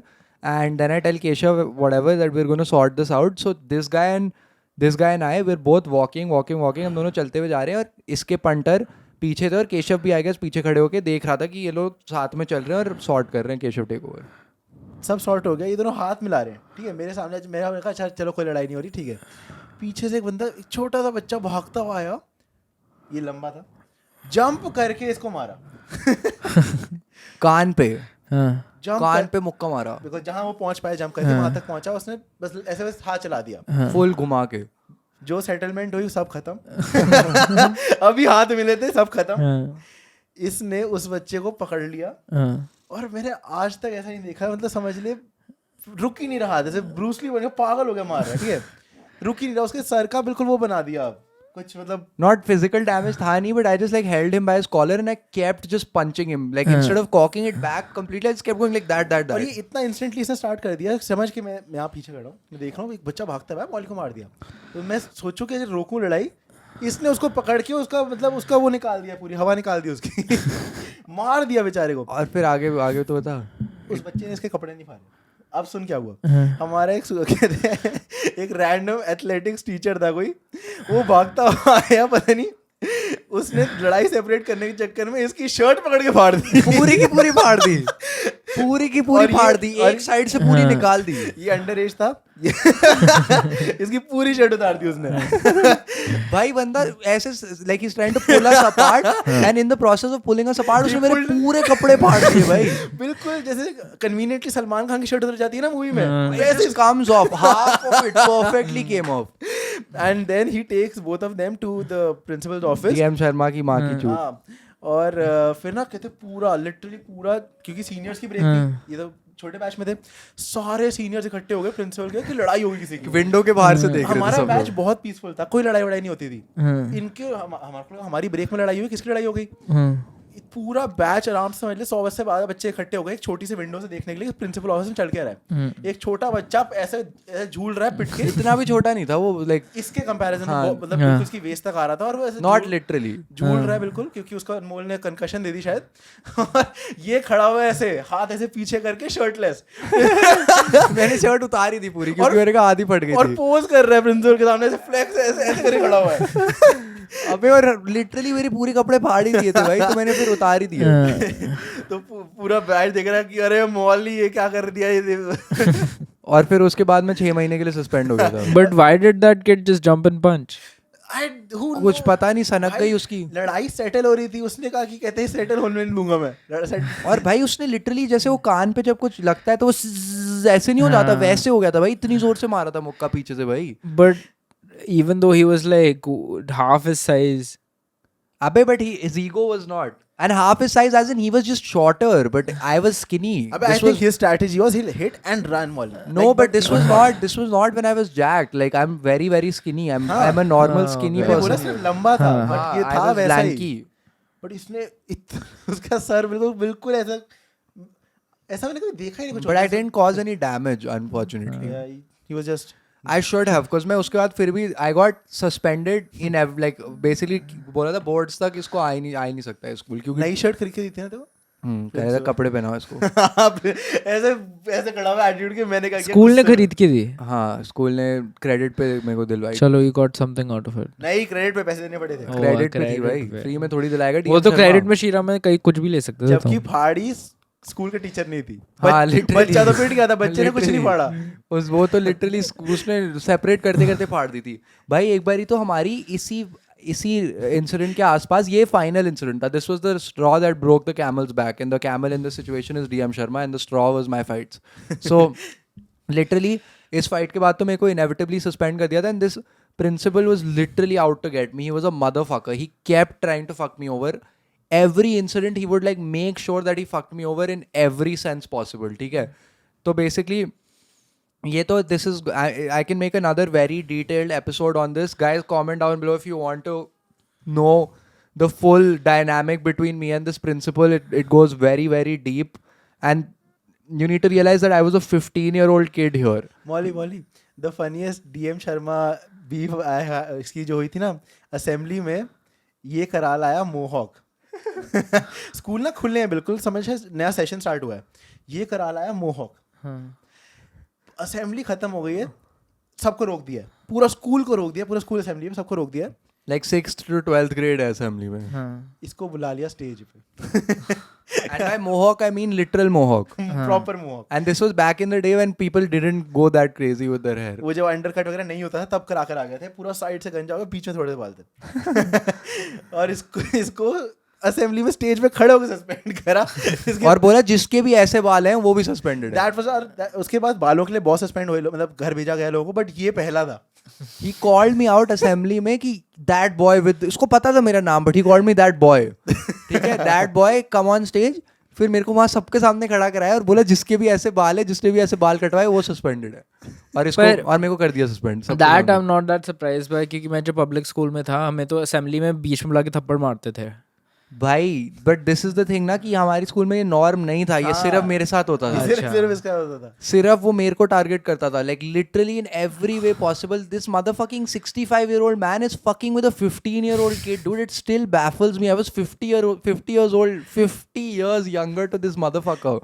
and then I tell Keshav whatever that we're going to sort this out. So this guy and I, we're both walking. हम दोनों चलते हुए जा रहे हैं, और इसके punter पीछे थे, और केशव भी आई गेस पीछे खड़े होके देख रहा था कि ये लोग साथ में चल रहे हैं और सॉर्ट कर रहे हैं केशव टेक ओवर. सब सॉर्ट हो गया, ये दोनों हाथ मिला रहे हैं, ठीक है. मेरे सामने मेरा कहा अच्छा चलो कोई लड़ाई नहीं हो रही, ठीक है. पीछे से एक बंदा, एक छोटा सा बच्चा भागता हुआ आया, ये लंबा था, जंप करके इसको मारा. कान पे जंप कान पे मुक्का मारा, बिकॉज जहाँ वो पहुंच पाया जंप करके वहां तक पहुंचा, उसने बस ऐसे बस हाथ चला दिया, फुल घुमा के. जो सेटलमेंट हुई सब खत्म. अभी हाथ मिले थे सब खत्म. इसने उस बच्चे को पकड़ लिया, और मैंने आज तक ऐसा नहीं देखा, मतलब समझ ले रुक ही नहीं रहा, जैसे ब्रूस ली बन गया, पागल हो गया मार रहा है, ठीक है. रुक ही नहीं रहा, उसके सर का बिल्कुल वो बना दिया कुछ, मतलब Not physical damage था नहीं, but I just like held him by his collar and I kept just punching him, like instead of cocking it back completely, I just kept going like that. और ये इतना instantly इसने start कर दिया, समझ के मैं यहाँ पीछे खड़ा हूँ, मैं देख रहा हूँ एक बच्चा भागता है, मौली को मार दिया. तो मैं सोचूं कि रोकूं लड़ाई, इसने उसको पकड़ के उसका मतलब उसका वो निकाल दिया, पूरी हवा निकाल दी उसकी. मार दिया बेचारे को. और फिर आगे तो बता. उस बच्चे ने इसके कपड़े नहीं फाड़े. अब सुन क्या हुआ. हमारा एक रैंडम एथलेटिक्स टीचर था कोई, वो भागता हुआ आया, पता नहीं उसने लड़ाई सेपरेट करने के चक्कर में इसकी शर्ट पकड़ के फाड़ दी. पूरी की पूरी फाड़ दी. फाड़ दी, एक साइड से पूरी निकाल दी. ये अंडर एज था. इसकी पूरी शर्ट उतार दी उसने. भाई बंदा ऐसे like he's trying to pull us apart and in the process of pulling us apart उसने मेरे पूरे कपड़े फाड़ दिए भाई. बिल्कुल जैसे कन्वीनियंटली सलमान खान की शर्ट उतर जाती है ना मूवी में, It just comes off, half of it perfectly came off. And then he takes both of them to the principal's office. DM Sharma की माँ की चूत. हाँ, और फिर ना कहते पूरा लिटरली पूरा, क्योंकि सीनियर्स की ब्रेक थी, ये तो छोटे बैच में थे, सारे सीनियर्स इकट्ठे हो गए प्रिंसिपल के कि लड़ाई होगी किसी की. विंडो के बाहर से देख रहे थे हमारा सब बैच लोग. बहुत पीसफुल था, कोई लड़ाई वड़ाई नहीं होती थी. इनके हमारी ब्रेक में लड़ाई हुई, किसकी लड़ाई हो गई. पूरा बैच आराम से समझ ले 100 से 12 बच्चे इकट्ठे हो गए एक छोटी सी विंडो से देखने के लिए प्रिंसिपल ऑफिस में चल के रहा है. एक छोटा बच्चा ऐसे झूल रहा है पिट के. इतना भी छोटा नहीं था वो, like इसके कंपैरिजन में मतलब बिल्कुल उसकी वेस्ट तक आ रहा था, और वो ऐसे not literally झूल रहा है बिल्कुल, क्योंकि उसका अनमोल ने कंकशन दे दी शायद. और ये खड़ा हुआ है ऐसे हाथ ऐसे पीछे करके शर्टलेस. मैंने शर्ट उतारी थी पूरी, क्योंकि मेरे का आधी फट गई और थी. पोज कर रहा है प्रिंसिपल के सामने ऐसे फ्लेक्स ऐसे ऐसे करके खड़ा हुआ है. अबे और लिटरली मेरी पूरी कपड़े फाड़ ही दिए थे भाई, तो मैंने फिर उतार ही दिए. तो पूरा बैच देख रहा है कि अरे मौली ये क्या कर दिया ये. और फिर उसके बाद मैं 6 महीने के लिए सस्पेंड हो गया था. But why did that kid just jump and punch? कुछ पता नहीं, सनक गई उसकी. लड़ाई सेटल हो रही थी, उसने कहा कि कहते हैं सेटल होने नहीं दूंगा मैं. और भाई उसने लिटरली जैसे वो कान पे जब कुछ लगता है तो वो ऐसे नहीं हो जाता, वैसे हो गया था भाई. इतनी जोर से मारा था मुक्का पीछे से भाई. But even though he was like half his size. अबे but his ego was not, and half his size as in he was just shorter, but I was skinny. I think his strategy was he'll hit and run more. No, but this was not when I was jacked. Like I'm very skinny. I'm a normal skinny मैंने बोला person. सिर्फ लंबा था, but ये I था was वैसा ही. lanky. But इसने उसका सर बिल्कुल ऐसा मैंने कभी देखा ही नहीं कुछ. But I didn't cause any damage, unfortunately. Yeah, he was just. I should have, because मैं उसके बाद फिर भी I got suspended in like basically बोला था boards तक इसको आ ही नहीं सकता है स्कूल, क्योंकि नई शर्ट खरीद के दी थी ना तेरे को. कह रहा था कपड़े पहनाओ इसको. ऐसे खड़ा हुआ एटीट्यूड के मैंने कहा School ने खरीद के दी. हाँ, स्कूल ने क्रेडिट पे मेरे को दिलवाई. चलो you got something out of it. नहीं, क्रेडिट पे पैसे देने पड़े थे. क्रेडिट पे थी credit भाई, पे. फ्री में थोड़ी दिलाएगा. वो तो DM क्रेडिट शर्मा. में शीरा में कहीं कुछ भी ले सकते थे. जबकि फाड़ी स्कूल के टीचर नहीं थी. हाँ, literally. बच्चा तो पिट गया था, बच्चे ने कुछ नहीं फाड़ा. वो तो लिटरली उसने सेपरेट करते करते फाड़ दी थी भाई. एक बारी तो हमारी इसी इंसिडेंट के आसपास, ये फाइनल इंसिडेंट था. This was the straw that broke the camel's back, and the camel in this situation is DM Sharma, and the straw was my fights. So literally इस फाइट के बाद तो मेरे को इनेविटेबली सस्पेंड कर दिया था. And this principal was literally out to get me. He was a motherfucker. He kept trying to fuck me over. Every incident he would like make sure that he fucked me over in every sense possible. ठीक है. तो basically ये तो this is I can make another very detailed episode on this. Guys, comment down below if you want to know the full dynamic between me and this principal, it goes very, very deep. And you need to realize that I was a 15-year-old kid here. मौली the funniest DM Sharma beef इसकी जो हुई थी ना assembly में, ये करा लाया मोहॉक. स्कूल ना खुले हैं बिल्कुल, समझ है, नया सेशन स्टार्ट हुआ है, ये करा लाया मोहॉक. असेंबली खत्म हो गई है, सबको रोक दिया, पूरा स्कूल को रोक दिया, पूरा स्कूल असेंबली में सबको रोक दिया. Like 6th to 12th grade assembly में. इसको बुला लिया स्टेज पे. And by mohawk, I mean literal mohawk. Proper mohawk. And this was back in the day when people didn't go that crazy with their hair. वो जब under cut वगैरह नहीं होता था तब करा कर आ गए थे, पूरा साइड से गंजा होगा, बीच में थोड़े से बाल थे. और इसको असेंबली में स्टेज पे खड़े होकर सस्पेंड करा. और बोला जिसके भी ऐसे बाल हैं वो भी सस्पेंडेड है. दैट वाज उसके बाद बालों के लिए बहुत सस्पेंड हुए, मतलब घर भेजा गया लोगों को, बट ये पहला था. He called me out assembly में कि that boy with, उसको पता था मेरा नाम, but he called me that boy. ठीक है, that boy come on stage. फिर मेरे को वहाँ सबके सामने खड़ा कराया और बोला जिसके भी ऐसे बाल है, जिसने भी ऐसे बाल कटवाए वो सस्पेंडेड है. और इसको और मेरे को कर दिया suspend. That I am not that surprised bye, क्योंकि मैं जब पब्लिक स्कूल में था हमें तो असेंबली में बीच में बुला के थप्पड़ मारते थे भाई. But this is the thing ना कि हमारे स्कूल में ये नॉर्म नहीं था, ये सिर्फ मेरे साथ होता था. सिर्फ इसका होता था. सिर्फ वो मेरे को टारगेट करता था, like literally in every way possible. This motherfucking 65-year-old man is fucking with a 15-year-old kid, dude. It still baffles me. I was 50 years old, 50 years younger to this motherfucker,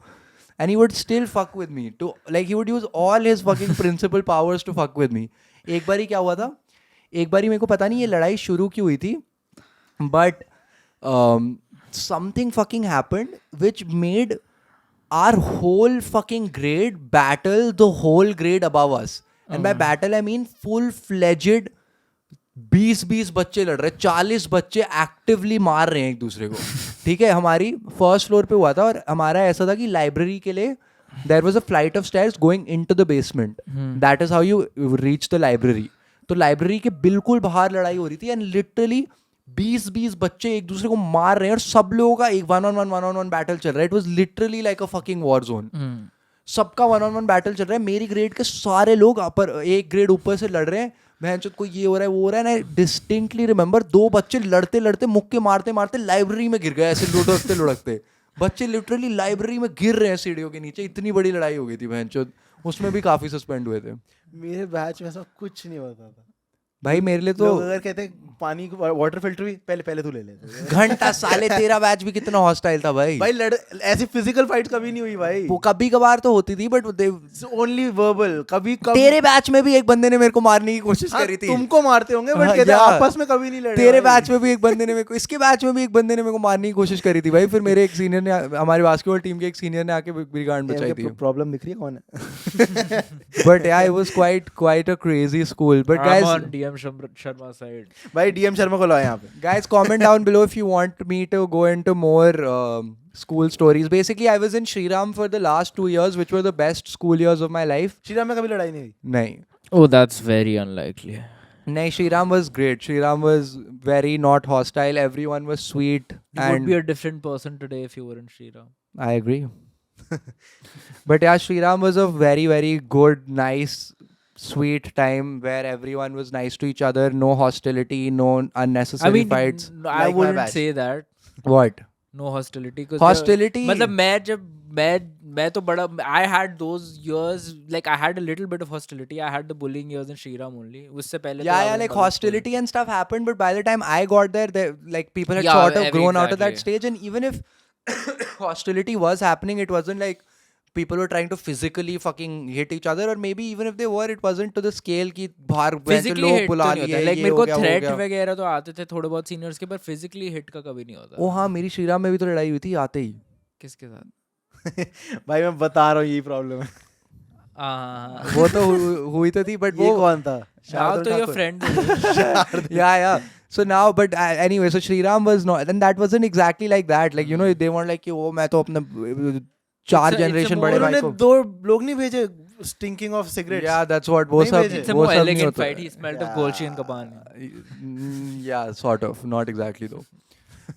and he would still fuck with me. To like he would use all his fucking principal powers to fuck with me. एक बारी क्या हुआ था? एक बारी मेरे को पता नहीं ये लड़ाई शुरू क्यों हुई थी, but something fucking happened which made our whole fucking grade battle the whole grade above us. And by battle I mean full-fledged 20 बच्चे लड़ रहे, 40 बच्चे एक्टिवली मार रहे हैं एक दूसरे को. ठीक है, हमारी फर्स्ट फ्लोर पे हुआ था और हमारा ऐसा था कि लाइब्रेरी के लिए there was a flight of stairs going into the basement. That is how you reach the library. तो लाइब्रेरी के बिल्कुल बाहर लड़ाई हो रही थी एंड लिटरली 20 बच्चे एक दूसरे को मार रहे हैं और सब लोगों का एक वन ऑन वन बैटल चल रहा है. It was literally like a fucking war zone. सबका वन ऑन वन बैटल चल रहा है. मेरी ग्रेड के सारे लोग अपर एक ग्रेड ऊपर से लड़ रहे हैं. बहन कोई ये हो रहा है वो हो रहा है. आई डिस्टिंक्टली रिमेंबर 2 बच्चे लड़ते लड़ते मुक्के मारते मारते लाइब्रेरी में गिर गए ऐसे लुढ़कते लुढ़कते. बच्चे लिटरली लाइब्रेरी में गिर रहे हैं सीढ़ियों के नीचे. इतनी बड़ी लड़ाई हो गई थी बहन. उसमें भी काफी सस्पेंड हुए थे. मेरे बैच में ऐसा कुछ नहीं होता था भाई. मेरे लिए तो लोग अगर कहते हैं पानी वाटर फिल्टर भी पहले तू ले ले. घंटा साले तेरा बैच भी कितना हॉस्टाइल था भाई. भाई ऐसी फिजिकल फाइट कभी नहीं हुई भाई. वो कभी कभार तो होती थी बट ओनली वर्बल. कभी तेरे बैच में भी एक बंदे ने मेरे को मारने की कोशिश करी थी. तुमको मारते होंगे बट कहते हैं आपस में कभी नहीं लड़े. तेरे बैच में भी एक बंदे ने मेरे को, इसके बैच में भी एक बंदे ने मेरे को मारने की कोशिश करी थी भाई. फिर मेरे एक सीनियर ने, हमारे बास्केटबॉल टीम के एक सीनियर ने आके ब्रिगेड बचाई थी. प्रॉब्लम दिख रही है कौन है. But yeah, it was quite a crazy school. But I'm guys, on DM Sharma side. भाई डीएम शर्मा को लाओ यहाँ पे. guys, comment down below if you want me to go into more school stories. Basically, I was in Shriram for the last 2 years, which were the best school years of my life. Shriram में कभी लड़ाई नहीं हुई. नहीं. Oh, that's very unlikely. No, Shriram was great. Shriram was very not hostile. Everyone was sweet. You and would be a different person today if you were in Shriram. I agree. But yeah, Shriram was a very, very good, nice, sweet time where everyone was nice to each other. No hostility, no unnecessary fights. I Like my wouldn't batch. say that. What? No hostility. Hostility? मतलब मैं तो बड़ा, I had those years, like I had a little bit of hostility. I had the bullying years in Shriram only. उससे पहले तो I Yeah, was like in public hostility and stuff happened, but by the time I got there, like people had Yeah, sort of grown out of that exactly. stage. And even if hostility was happening, it wasn't like people were trying to physically fucking hit each other, or maybe even if they were, it wasn't to the scale कि बाहर physically लोग hit बुला तो नहीं लिए, होता. Like ये मेरे हो को गया, वो हो threat गया. वगैरह तो आते थे थोड़े बहुत सीनियर्स के, पर physically hit का कभी नहीं होता. ओ हाँ, मेरी श्रीराम में भी तो लड़ाई हुई थी आते ही. किसके साथ? भाई मैं बता रहा हूँ यही प्रॉब्लम है. हाँ. वो तो हुई तो थी, but ये वो कौन था. Now तो your friend. yeah. So now, but anyway, so Shriram was not, and that wasn't exactly like that. Like, you know, they weren't like, oh, मैं तो अपने 4 generation बड़े भाई उन्होंने को. 2 लोग नहीं भेजे stinking of cigarettes. Yeah, that's what वो नहीं सब भेजे. It's a वो more सब नहीं elegant होता. fight. He smelled of Golshi and Kaban. Yeah, sort of, not exactly though.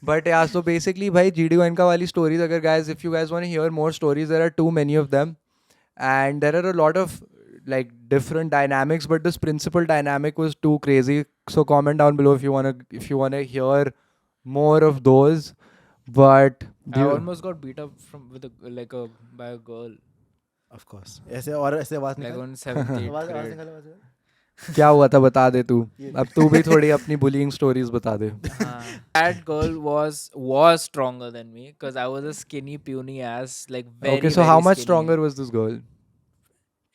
But yeah, so basically, bhai, GD Goenka wali stories. Agar guys, if you guys want to hear more stories, there are too many of them, and there are a lot of like different dynamics. But this principal dynamic was too crazy. So comment down below if you wanna hear more of those. But I almost got beat up by a girl Of course. ऐसे और ऐसे आवाज like निकाल. on 7th 8th आवाज grade. निकाल, आवाज निकाल. क्या हुआ था बता दे तू. अब तू भी थोड़ी अपनी bullying stories बता दे. That girl was stronger than me because I was a skinny puny ass, like very Okay, so very how much skinny. stronger was this girl?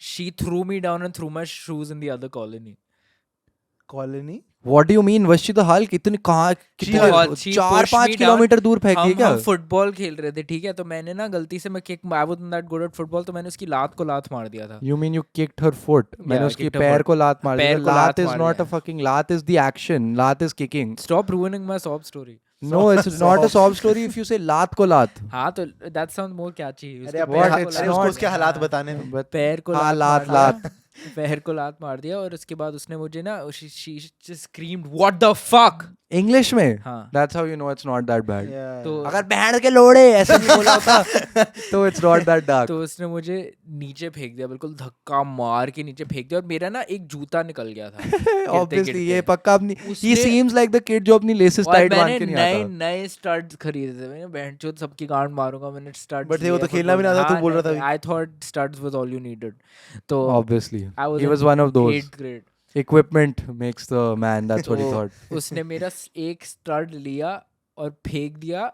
She threw me down and threw my shoes in the other colony. Colony. What do you mean? Was she the Hulk? इतनी कहाँ She कितने 4-5 pushed me kilometre दूर फेंक दी क्या? हम football खेल रहे थे, ठीक है, तो मैंने ना गलती से मैं kick I was not good at football, तो मैंने उसकी लात को लात मार दिया था. You mean you kicked her foot? मैंने उसकी kicked her पैर foot. को लात मार दी. पैर को लात लात is मार not दिया. a fucking लात is the action. लात is kicking. Stop ruining my sob story. No, it's not a sob story if you say लात को लात. हाँ तो that sounds more catchy. अरे उसके अपने पैर What? को It's अरे लात उसको not- उसके हालात बताने दो. But पैर को हाँ, लात लात. मार दिया. पैर को लात मार दिया और उसके बाद उसने मुझे ना she just screamed what the fuck. English में? हाँ. That's how you know it's not that bad. Yeah. तो अगर बैंड के लोड़े ऐसे नहीं बोला होता तो it's not that dark. तो उसने मुझे नीचे फेंक दिया, बिल्कुल धक्का मार के नीचे फेंक दिया और मेरा ना एक जूता निकल गया था. Obviously ये गिरते. पक्का अपनी he उसने- seems like the kid जो अपनी laces और tight बांध मैंने के नहीं नए आता. नए स्टड्स खरीदे थे. मैंने बैंड सबकी गांड मारूंगा, मैंने स्टड्स. But वो तो खेलना भी नहीं आता, तू बोल रहा था अभी. I thought studs was all you needed. तो Obviously. I was He in was one of those. 8th grade. Equipment makes the man. That's what he तो thought. उसने मेरा एक स्टड लिया और फेंक दिया.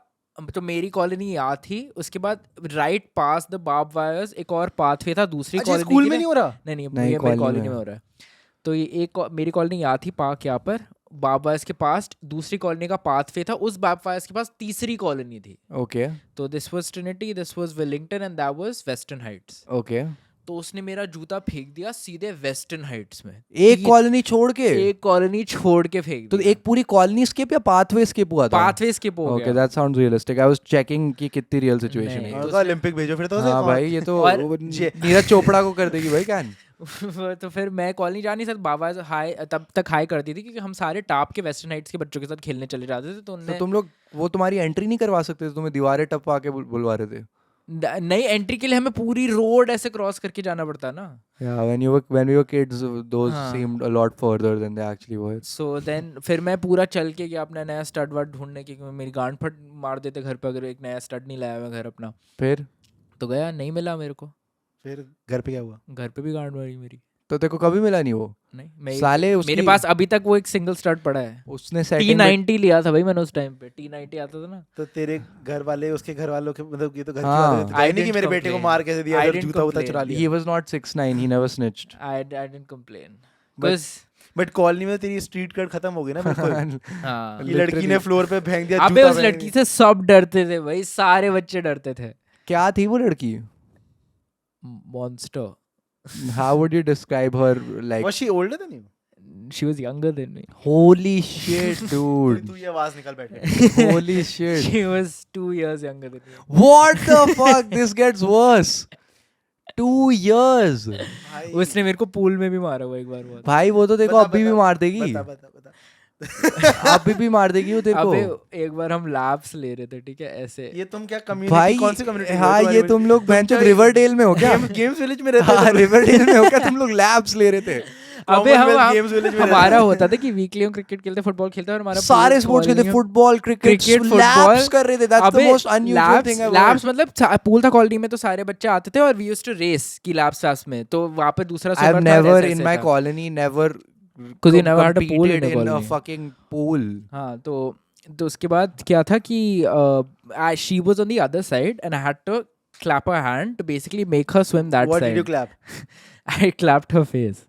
तो मेरी कॉलोनी यहाँ थी. उसके बाद right pass the barb wires एक और पाथवे था दूसरी अच्छा, कॉलोनी स्कूल की में ना- नहीं हो रहा. नहीं नहीं, ये मेरी कॉलोनी कॉलोनी में। में हो रहा है. तो ये एक मेरी कॉलोनी यहाँ थी पार्क यहाँ पर बार्ब वायर्स के पास. दूसरी कॉलोनी का पाथवे था, उस बार्ब वायर्स के पास तीसरी कॉलोनी थी. Okay. तो this was Trinity, this was Wellington and that was western Heights. Okay. तो उसने मेरा जूता फेंक दिया सीधे वेस्टर्न हाइट्स में. एक कॉलोनी छोड़ के एक कॉलोनी छोड़ के फेंक तो दिया. एक पूरी कॉलोनी स्किप या पाथवे स्किप हुआ था? पाथवे स्किप हो Okay, गया. that sounds realistic. I was checking कि कितनी real situation नहीं. है. और का ओलंपिक भेजो फिर तो. हाँ भाई ये तो और वो नीरज चोपड़ा को कर देगी भाई कैन. तो फिर मैं कॉलोनी जा नहीं सकता. बाबा हाई तब तक हाई करती थी क्योंकि हम सारे टाप के वेस्टर्न हाइट्स के बच्चों के साथ खेलने चले जाते थे. तो तो उनने तुम लोग वो तुम्हारी एंट्री नहीं करवा सकते थे, तुम्हें दीवारें टपवा के बुलवा रहे थे. नई एंट्री के लिए हमें पूरी रोड ऐसे क्रॉस करके जाना पड़ता ना. Yeah, when we were kids, those हाँ. seemed a lot further than they actually were. So then फिर मैं पूरा चल के गया अपना नया स्टड वर्ड ढूंढने की, क्योंकि मेरी गांड फट मार देते घर पे अगर एक नया स्टड नहीं लाया मैं घर अपना. फिर तो गया, नहीं मिला मेरे को. फिर घर पे क्या हुआ? घर पे भी गांड मारी मेरी. तो तेरे को कभी मिला नहीं वो? नहीं मैं साले मेरे उसकी पास अभी तक वो एक सिंगल स्टड पड़ा है. उसने सेटिंग T90 लिया था भाई मैंने उस टाइम पे. T90 आता था ना. तो तेरे घर वाले उसके घर वालों के मतलब ये तो घर की हाँ. बात है. I नहीं कि didn't मेरे बेटे को complain. मार कैसे दिया I अगर didn't जूता उता complain. चुरा he लिया. was not 6'9", he never snitched. I didn't complain. But- Because but colony में तेरी स्ट्रीट कट खत्म हो गई ना बिल्कुल. हाँ. ये लड़की ने फ्लोर पे फेंक दिया अबे जूता उस फेंक लड़की से सब डरते थे भाई, सारे बच्चे डरते थे. क्या थी वो लड़की? Monster. How would you describe her? Like, Was she older than you? She was younger than me. holy shit, तू dude. ये आवाज निकाल बैठे. Holy shit. She was 2 years younger than me. What the fuck? This gets worse. 2 years. भाई उसने मेरे को pool में भी मारा हुआ एक बार. बहुत. भाई वो तो देखो बता, अभी भी बता, मार देगी. बता बता बता. अभी भी मार देगी वो तेरे अबे को. एक बार हम लैब्स ले रहे थे, ठीक है, ऐसे. ये तुम क्या कम्युनिटी भाई कौन सी कम्युनिटी? हाँ ये तुम लोग बहनचोद रिवरडेल में हो क्या? गेम्स विलेज में रहते हाँ हो. रिवरडेल में हो क्या? तुम लोग लैब्स ले रहे थे. अबे Commonwealth Games Village में हमारा रहते होता था कि वीकली हम क्रिकेट खेलते, फुटबॉल खेलते और हमारा सारे स्पोर्ट्स खेलते, फुटबॉल क्रिकेट लैब्स कर रहे थे. That's the most unusual thing I labs मतलब पूल था कॉलोनी में, तो सारे बच्चे आते थे और वी यूज्ड टू रेस की लैब्स में. तो वहां पे दूसरा आई हैव सुपर था, नेवर ऐसे इन ऐसे माय था. Colony never Because you never had a pool in competed your in a colony. fucking pool. हाँ तो उसके बाद क्या था कि she was on the other side and I had to clap her hand to basically make her swim that What side. did you clap? I clapped her face.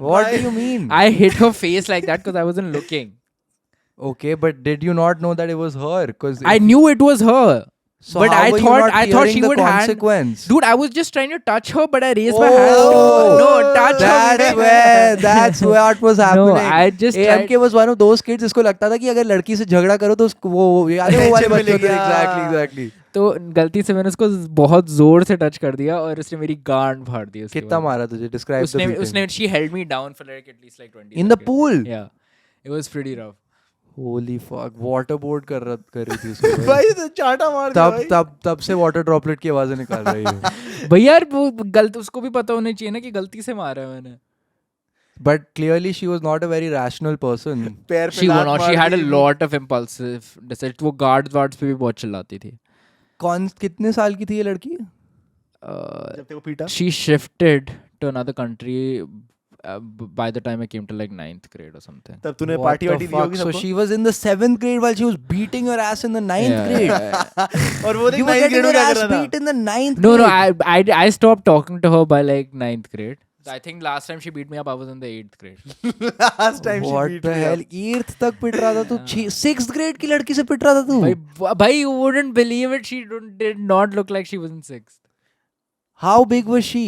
What do you mean? I hit her face like that because I wasn't looking. Okay, but did you not know that it was her? Because I knew it was her. So but how I were you thought not I thought fearing she the would hand. consequence. Dude, I was just trying to touch her, but I raised my Oh, hand. No, touch her. That's what was happening. No, I just AMK tried. was one of those kids जिसको लगता था कि अगर लड़की से झगड़ा करो तो उसको वो याद है वो वाले बच्चे होते हैं. Exactly. तो गलती से मैंने उसको बहुत जोर से टच कर दिया और उसने मेरी गांड फाड़ दी. उसके कितना बाद. मारा तुझे? Describe the उसने feeling. उसने she held me down for like at least like 20 In the seconds. pool. Yeah, it was pretty rough. Holy fuck. Waterboard कर रही थी उसको. भाई तो चाटा मार दिया भाई. तब से वाटर ड्रॉपलेट की आवाजें निकाल रही है. भैया यार वो गलत उसको भी पता होना चाहिए ना कि गलती से मारा है मैंने. But clearly she was not a very rational person. पैर पे She लात she मार had a the. lot of impulsive decisions. वो guards पे भी बहुत चिल्लाती थी. कौन कितने साल की थी ये लड़की? जब तेरे को पीटा। She shifted to another country by the time I came to like 9th grade or something. तब तूने What पार्टी the वार्टी दी fuck? होगी So सबको। she was in the 7th grade while she was beating her ass in the 9th Yeah, grade. yeah. और वो देख You were 9th getting grade में your क्या ass कर रहा beat in the 9th No, grade. no, I stopped talking to her by like 9th grade. I think last time she beat me up, I was in the 8th grade. था। Last time she What beat the me hell? up। 8th तक पिट रहा था तू? 6th grade की लड़की से पिट रहा था तू? Bhai, you wouldn't believe it. She did not look like she was in 6th. How big was she?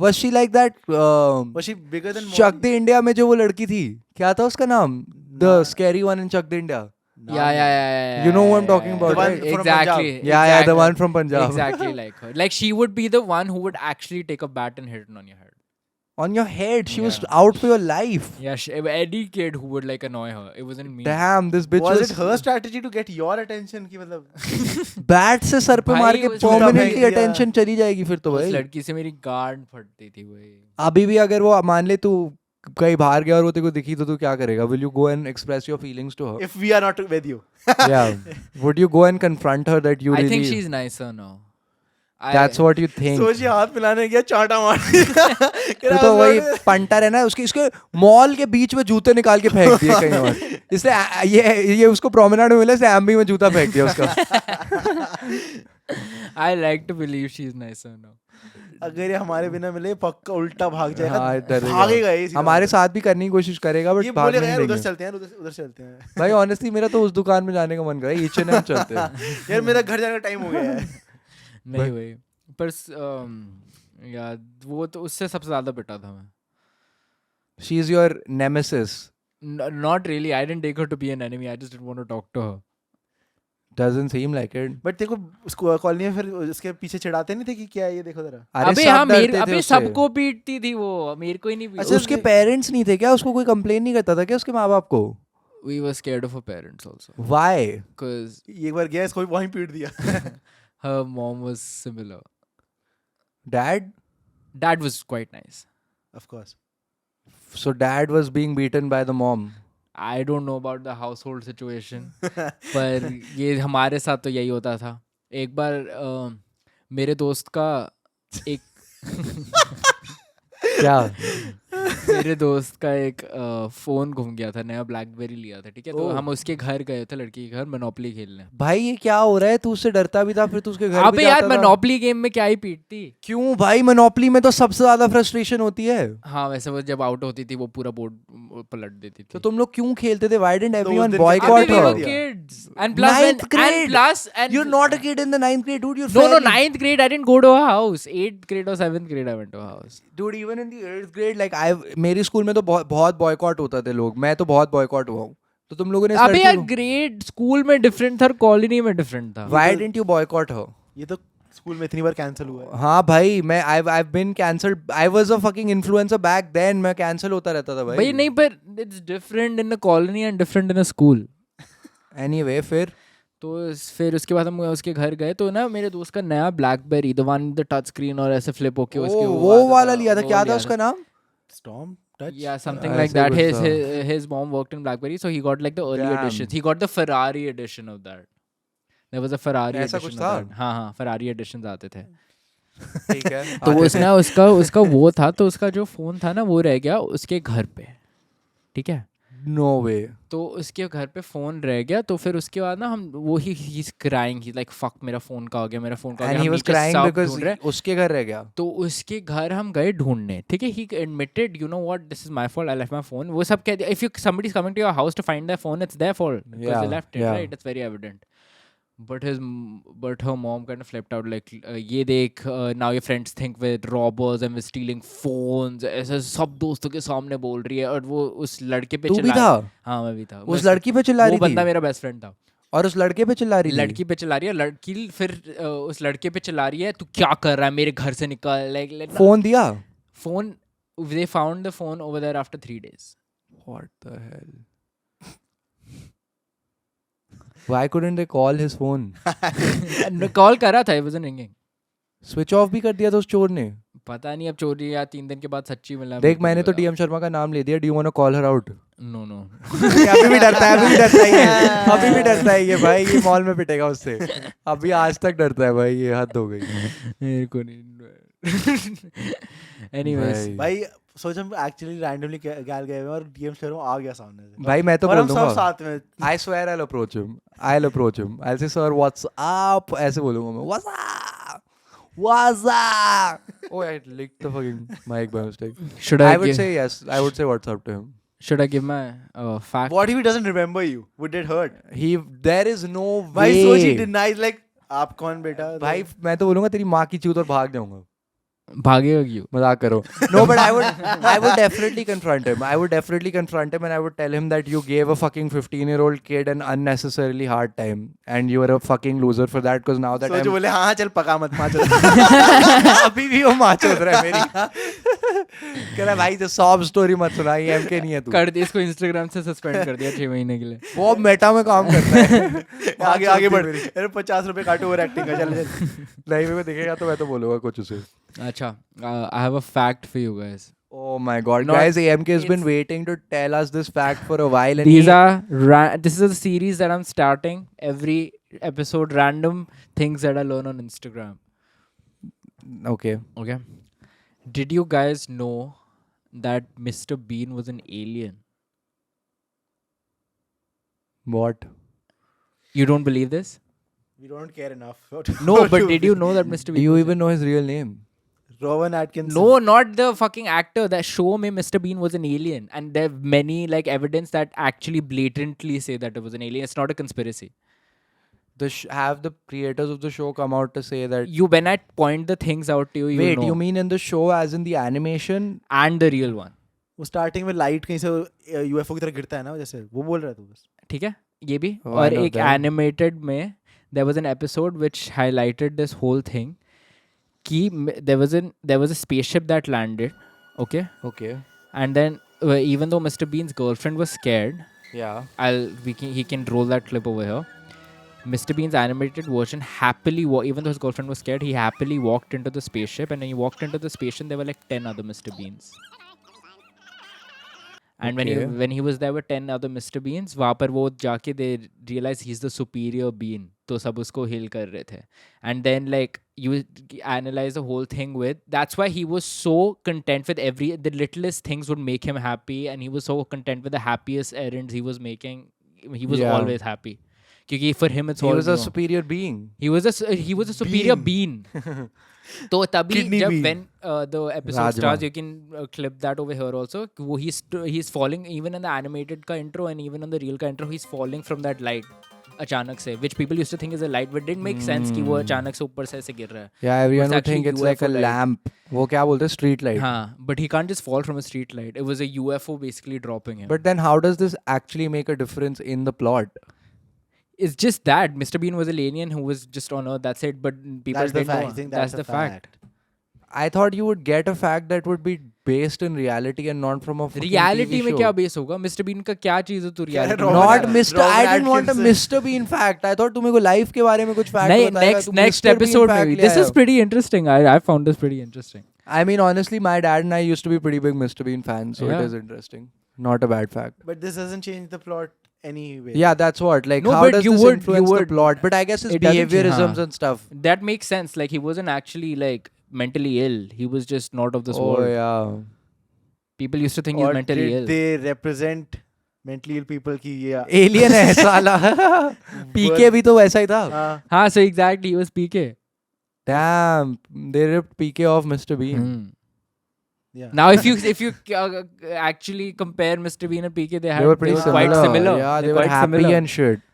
Was she like that? Was she bigger than Chuck the India में जो वो लड़की थी, क्या था उसका नाम? The scary one in Chuck the India. Yeah. You know who I'm talking about, The one right? from Exactly. Punjab. Yeah, the exactly. one from Punjab. Exactly like her. Like she would be the one who would actually take a bat and hit it on your head. On your head, she was Yeah. out for your life. Yeah, any kid who would like annoy her. It wasn't me. Damn, this bitch Was was it her strategy to get your attention कि मतलब bat से sir पे भाई, मार के वो झूठा permanently फेंक दिया। attention चली जाएगी फिर तो उस भाई. लड़की से मेरी गांड फटती थी भाई. अभी भी अगर वो मान ले तू कहीं बाहर गया और वो तेरे को दिखी तो तू क्या करेगा? Will you go and express your feelings to her? if we are not with you। Yeah. Would you go and confront her that you I really? think she's nicer now. That's what you think. सोचिए हाथ मिलाने गया चांटा मार दिया। तू तो वही punter है ना, उसके इसके मॉल के बीच में जूते निकाल के फेंक दिए कहीं और. इसलिए ये उसको प्रोमेनाड में मिला, इसलिए एम्बी में जूता फेंक दिया उसका. I like to believe she's nicer now. अगर ये हमारे बिना मिले पक्का उल्टा भाग हाँ, जाएगा। डरेगा. भागेगा ये सीधा। हमारे साथ भी करने की कोशिश करेगा बट ये भागने बोलेगा नहीं यार उधर देंगे. चलते हैं उधर चलते हैं। भाई ऑनेस्टली मेरा तो उस दुकान में जाने का मन कर रहा है. H&M चलते हैं. यार मेरा घर जाने का टाइम हो गया है। नहीं भाई. पर यार वो तो उससे सबसे ज्यादा पिटा था मैं. She is your nemesis. Not really. I didn't take her to be an enemy. I just didn't want to talk to her. Doesn't seem like it. But तेरे को कॉलोनी में फिर उसके पीछे चिढ़ाते नहीं थे कि क्या है ये देखो जरा। अरे अबे सब हाँ डरते मेरे थे अबे उससे. सबको पीटती थी वो. मेरे को ही नहीं अच्छा, पीटती. उसके पेरेंट्स नहीं थे क्या? उसको कोई कंप्लेन नहीं करता था क्या उसके माँ बाप को? We were scared of her parents also. Why? Because एक बार गया इसको भी वहीं पीट दिया। her mom was similar. Dad? Dad was quite nice. Of course। So dad was being beaten by the mom. I don't know about the household situation. पर ये हमारे साथ तो यही होता था. एक बार मेरे दोस्त का एक क्या? मेरे दोस्त का एक फोन घूम गया था. नया ब्लैकबेरी लिया था. ठीक है. तो ओह. हम उसके घर गए थे, लड़की के घर, मोनोपोली खेलने. भाई ये क्या हो रहा है? तू उससे डरता भी था फिर तू उसके घर भी अबे यार जाता था. मोनोपोली गेम में क्या ही पीटती. क्यों भाई? मोनोपोली में तो सबसे ज्यादा फ्रस्ट्रेशन होती है. हाँ वैसे वो जब आउट होती थी वो पूरा बोर्ड पलट देती थी. तो तुम लोग क्यों खेलते थे? Why didn't उस everyone दिन के boycott अबे we were her? kids. And plus when, Ninth grade. and plus and You're not a kid in the 9th grade, dude. You're No, fairly- 9th grade I didn't go to a house. 8th grade or 7th grade I went to a house. Dude, even in the 8th grade, like मेरी school में तो बहुत boycott होता थे लोग. मैं तो बहुत बॉयकॉट हुआ हूँ. तो तुम लोगों ने इस अबे लड़की यार को- ग्रेड स्कूल में डिफरेंट था, कॉलोनी में डिफरेंट था. Why didn't you boycott her? ये तो स्कूल में इतनी बार कैंसिल हुआ है। हाँ भाई मैं I've been cancelled. I was a fucking influencer back then. मैं कैंसिल होता रहता था भाई. भाई नहीं पर it's different in a colony and different in a school. Anyway फिर तो फिर उसके बाद हम उसके घर गए तो ना मेरे दोस्त का नया blackberry, the one the touch screen और ऐसे फ्लिप होके उसके वो आता वाला था, लिया था. वो क्या था लिया उसका नाम? Storm Touch। Yeah, something ऐसे like that. कुछ था. His mom worked in BlackBerry, so he got like the early Damn. editions. He got the Ferrari edition of that. There was a Ferrari ऐसा edition कुछ of था? that. हाँ Ferrari editions आते थे. ठीक है. तो उसने उसका वो था, तो उसका जो फोन था ना वो रह गया उसके घर पे. ठीक है. No way. तो उसके घर पे फोन रह गया. तो फिर उसके बाद ना हम वो he's crying, he's like fuck मेरा फोन कहाँ गया, मेरा फोन कहाँ And गया. he हम was नीचे crying सब because ढूंढ रहे. उसके घर रह गया. तो उसके घर हम गए ढूंढने. ठीक है. He admitted, you know what, this is my fault, I left my phone. वो सब कहते, if somebody's coming to your house to find their phone, it's their fault because Yeah, they left it, yeah. right? It's very evident. But her mom kind of flipped out like, ये देख, now your friends think we're robbers and we're stealing phones. ऐसे सब दोस्तों के सामने बोल रही है. और वो उस लड़के पे तू भी चिल्ला. था? हाँ मैं भी था. उस लड़की पे चिल्ला रही वो बंदा थी मेरा बेस्ट फ्रेंड था. और उस लड़के पे चिल्ला रही थी. लड़की पे चिल्ला रही है. लड़की फिर उस लड़के पे चिल्ला रही है, तू क्या कर रहा है, मेरे घर से निकल. like फोन दिया? phone, they found the phone over there after 3 days. What the hell? Why couldn't they call his phone? Call करा था, it wasn't ringing. Switch off भी कर दिया था उस चोर ने. पता नहीं अब चोरी या 3 दिन के बाद सच्ची मिला देख मैंने तो डीएम शर्मा का नाम ले दिया. Do you want to call her out? No no अभी भी डरता है, अभी भी डरता है ये, अभी भी डरता है ये भाई. ये मॉल में पिटेगा उससे. अभी आज तक डरता है भाई. ये हद हो गई मेरे को नहीं. एनीवेज भाई सोच हम एक्चुअली रैंडमली गैल गए हुए और डीएम शर्मा आ गया सामने से. भाई. मैं तो और बोल हम सब दूंगा. साथ में. I swear I'll approach him. I'll approach him. I'll say, sir, what's up? ऐसे बोलूंगा मैं. What's up? What's up? Oh, I licked the fucking mic by mistake. should I I would give, say yes. I would say what's up to him. should I give my fact? What if he doesn't remember you? Would it hurt? There is no भाई सोच he way. denies like आप कौन बेटा. भाई मैं तो बोलूंगा तेरी माँ की चूत और भाग जाऊंगा. भागेगा क्यों? मजाक करो. No, but I would definitely confront him. I would definitely confront him and I would tell him that you gave a fucking 15-year-old kid an unnecessarily hard time and you are a fucking loser for that because now that सोच I'm बोले हाँ चल पका मत माँ चल. अभी भी वो माँ चल रहा है मेरी. कह रहा है भाई जो सॉब स्टोरी मत सुना. ये एमके नहीं है तू. कर दिया इसको इंस्टाग्राम से सस्पेंड कर दिया 6 महीने के लिए. वो अब मेटा में काम करता है. आगे आगे बढ़. अरे 50 रुपए काटो ओवर एक्टिंग का. चल चल. नहीं मेरे को दिखेगा तो मैं तो बोलूंगा कुछ उसे. अच्छा I have a fact for you guys. Oh my god, Not- guys, AMK has been waiting to tell us this fact for a while and These are this is a series that I'm starting. Every episode random things that I learn on Instagram. Okay. Okay. Did you guys know that Mr. Bean was an alien? What? You don't believe this? We don't care enough. No, but did you know that Mr. Do Bean you was even know his real name? Rowan Atkinson. No, not the fucking actor. That show me Mr. Bean was an alien, and there are many like evidence that actually blatantly say that it was an alien. It's not a conspiracy. Have the creators of the show come out to say that? You when I point the things out to you, you Wait, know. you mean in the show as in the animation? And the real one. वो starting में light कहीं से UFO की तरह गिरता है ना जैसे वो बोल रहा है तू बस. ठीक है ये भी. Oh, I और know एक that. animated में there was an episode which highlighted this whole thing. कि there was a spaceship that landed, okay, Okay. and then even though Mr. Bean's girlfriend was scared, Yeah. he can roll that clip over here. Mr. Bean's animated version happily even though his girlfriend was scared, he happily walked into the spaceship, and when he walked into the spaceship there were like 10 other Mr. Beans. And Okay. when he was there with 10 other Mr. Beans, वहाँ पर वो जाके they realized he's the superior bean. तो सब उसको heal कर रहे थे. And then like you analyze the whole thing with, that's why he was so content with the littlest things would make him happy, and he was so content with the happiest errands he was making. He was Yeah. always happy. क्योंकि for him it's He all was a new. superior being. He was a superior bean. तो तभी Kidney जब bean. when the episode Rajma. starts, you can clip that over here also. वो he's falling even in the animated का intro and even in the real का intro, he's falling from that light अचानक से, which people used to think is a light, but didn't make sense कि वो अचानक से ऊपर से ऐसे गिर रहा है. Yeah, everyone It's would think actually it's like a UFO light. lamp. वो क्या बोलते हैं? Street light. हाँ, but he can't just fall from a street light. It was a UFO basically dropping him. But then how does this actually make a difference in the plot? It's just that Mr. Bean was an alien who was just on Earth. That's it. But people That's the didn't fact. know. I think That's that's the a fact. I thought you would get a fact that would be based in reality and not from a fucking Reality TV में show. क्या base होगा? Mr. Bean का क्या चीज़ है तो reality? Robert Not Robert Mr. I didn't want a Atkinson. Mr. Bean fact. I thought तुम मेरे को life के बारे में कुछ fact नहीं, बताएगा. next तू next Mr. Bean episode fact maybe. ले This आया. is pretty interesting. I found this pretty interesting. I mean, honestly, my dad and I used to be pretty big Mr. Bean fans, so Yeah. it is interesting. Not a bad fact. But this doesn't change the plot anyway. Yeah, that's what. Like, No, how but does you this would- influence you the would- plot? But I guess his It doesn't change, behaviorisms हाँ. and stuff. That makes sense. Like he wasn't actually like mentally ill. He was just not of this Oh world. yeah. People used to think Or he's mentally did ill. they represent mentally ill people की ये Alien है साला. PK भी तो वैसा ही था. हाँ. हाँ, so exactly he was PK. Damn, they ripped PK off Mr. Bean. Hmm. Yeah. Now if you actually compare Mr. Bean and PK, They were pretty quite similar. Yeah, they They're were quite happy similar. and shit.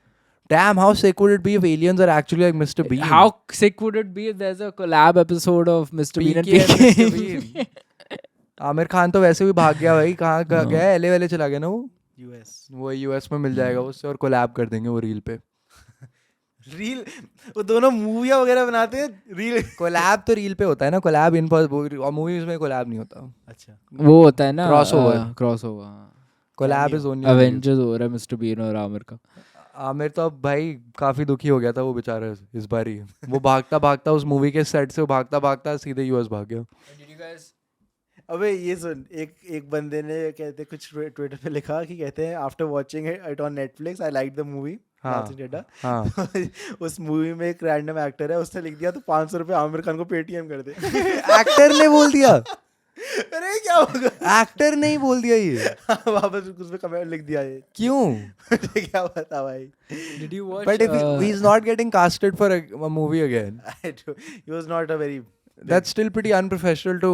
Damn, how sick would it be if aliens are actually like Mr. Bean? How sick would it be if there's a collab episode of Mr. Bean and PK and PK? Mr. Bean. Aamir Khan तो वैसे भी भाग गया भाई. कहाँ गया? LA वाले चला गया ना वो. US. वो US में मिल जाएगा उससे और कोलैब कर देंगे वो रील पे. रील वो दोनों मूवियाँ वगैरह बनाते हैं रील. कोलैब तो रील पे होता है ना. कोलैब इन और मूवीज में कोलैब नहीं होता. अच्छा. वो होता है ना Crossover. crossover. Collab is only Avengers हो रहा है Mr. Bean और आमिर का. आमिर तो अब भाई काफी दुखी हो गया था वो बेचारा इस बार ही। वो भागता भागता उस मूवी के सेट से भागता भागता सीधे यूएस भाग गया। Did you guys? अबे ये सुन, एक बंदे ने कहते कुछ ट्विटर पे लिखा कि कहते हैं after watching it on Netflix I like the movie. हाँ, हाँ। उस मूवी में एक रैंडम एक्टर है, उसने लिख दिया तो 500 रुपये आमिर खान को पेटीएम कर दे। एक्टर ने बोल दिया? अरे क्या होगा, एक्टर ने ही बोल दिया ये? वापस उसमें कमेंट लिख दिया ये। क्यों? मुझे क्या पता भाई। Did you watch? But if he's not getting casted for a movie again, He was not a very that's still pretty unprofessional to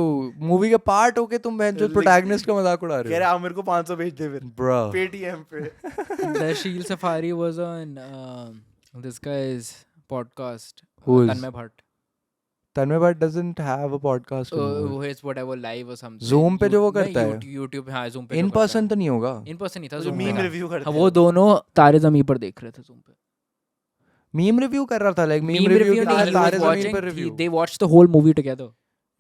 movie के पार्ट होके तुम बहन जो प्रोटैगनिस्ट का मजाक उड़ा कह रहे रहे आमिर को 500 भेज दे फिर हो। Bro. पेटीएम पे। The Sheel Safari was on this guy's podcast. Who is? Tanmay Bhatt. Tanmay Bhatt doesn't have a podcast. anymore. वो is whatever live or something. Zoom पे जो वो करता है। YouTube हाँ Zoom पे In person तो नहीं होगा। In person नहीं था, जो Zoom मीम पे था। रिव्यू करते हाँ, हैं वो दोनों तारे ज़मीं पर देख रहे थे Zoom पे। मीम रिव्यू कर रहा था, like meme Meme review review के नहीं, लिए he was तारे जमीन watching- पर review. They watched the whole movie together.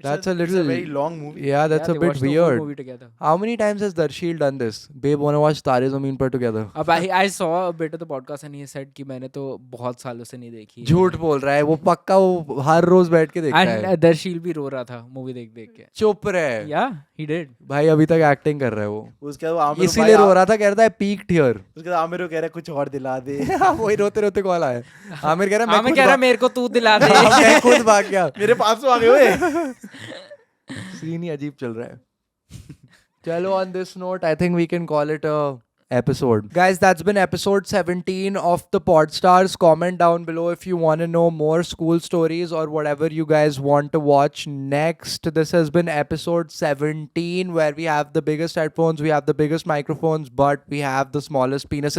That's a It's little very long movie. Yeah, that's Yeah, a they bit watched the whole weird. movie together. How many times has Darshil done this? Babe, wanna watch तारे ज़मीन पर together? अब I saw a bit of the podcast and he said कि मैंने तो बहुत सालों से नहीं देखी है। झूठ बोल रहा है वो, पक्का वो हर रोज बैठ के देखता है। And दर्शील भी रो रहा था मूवी देख देख के। चुप रहे Yeah, he did. भाई, अभी तक एक्टिंग कर रहा है वो, उसके बाद वो आमिर इसीलिए रो रहा था, कह रहा था पीक्ड हियर। उसके बाद आमिर को कह रहा है कुछ और दिला दे। वही रोते रोते कॉल आया। आमिर कह रहा मैं कह रहा मेरे को तू दिला दे। मैं खुद भाग गया। मेरे 500 आ गए हुए। सीन ही अजीब चल रहा है। चलो, on this note, I think we can call it a episode. Guys, that's been episode 17 of the Podstars. Comment down below if you want to know more school stories or whatever you guys want to watch next. This has been episode 17 where we have the biggest headphones, we have the biggest microphones, but we have the smallest penis.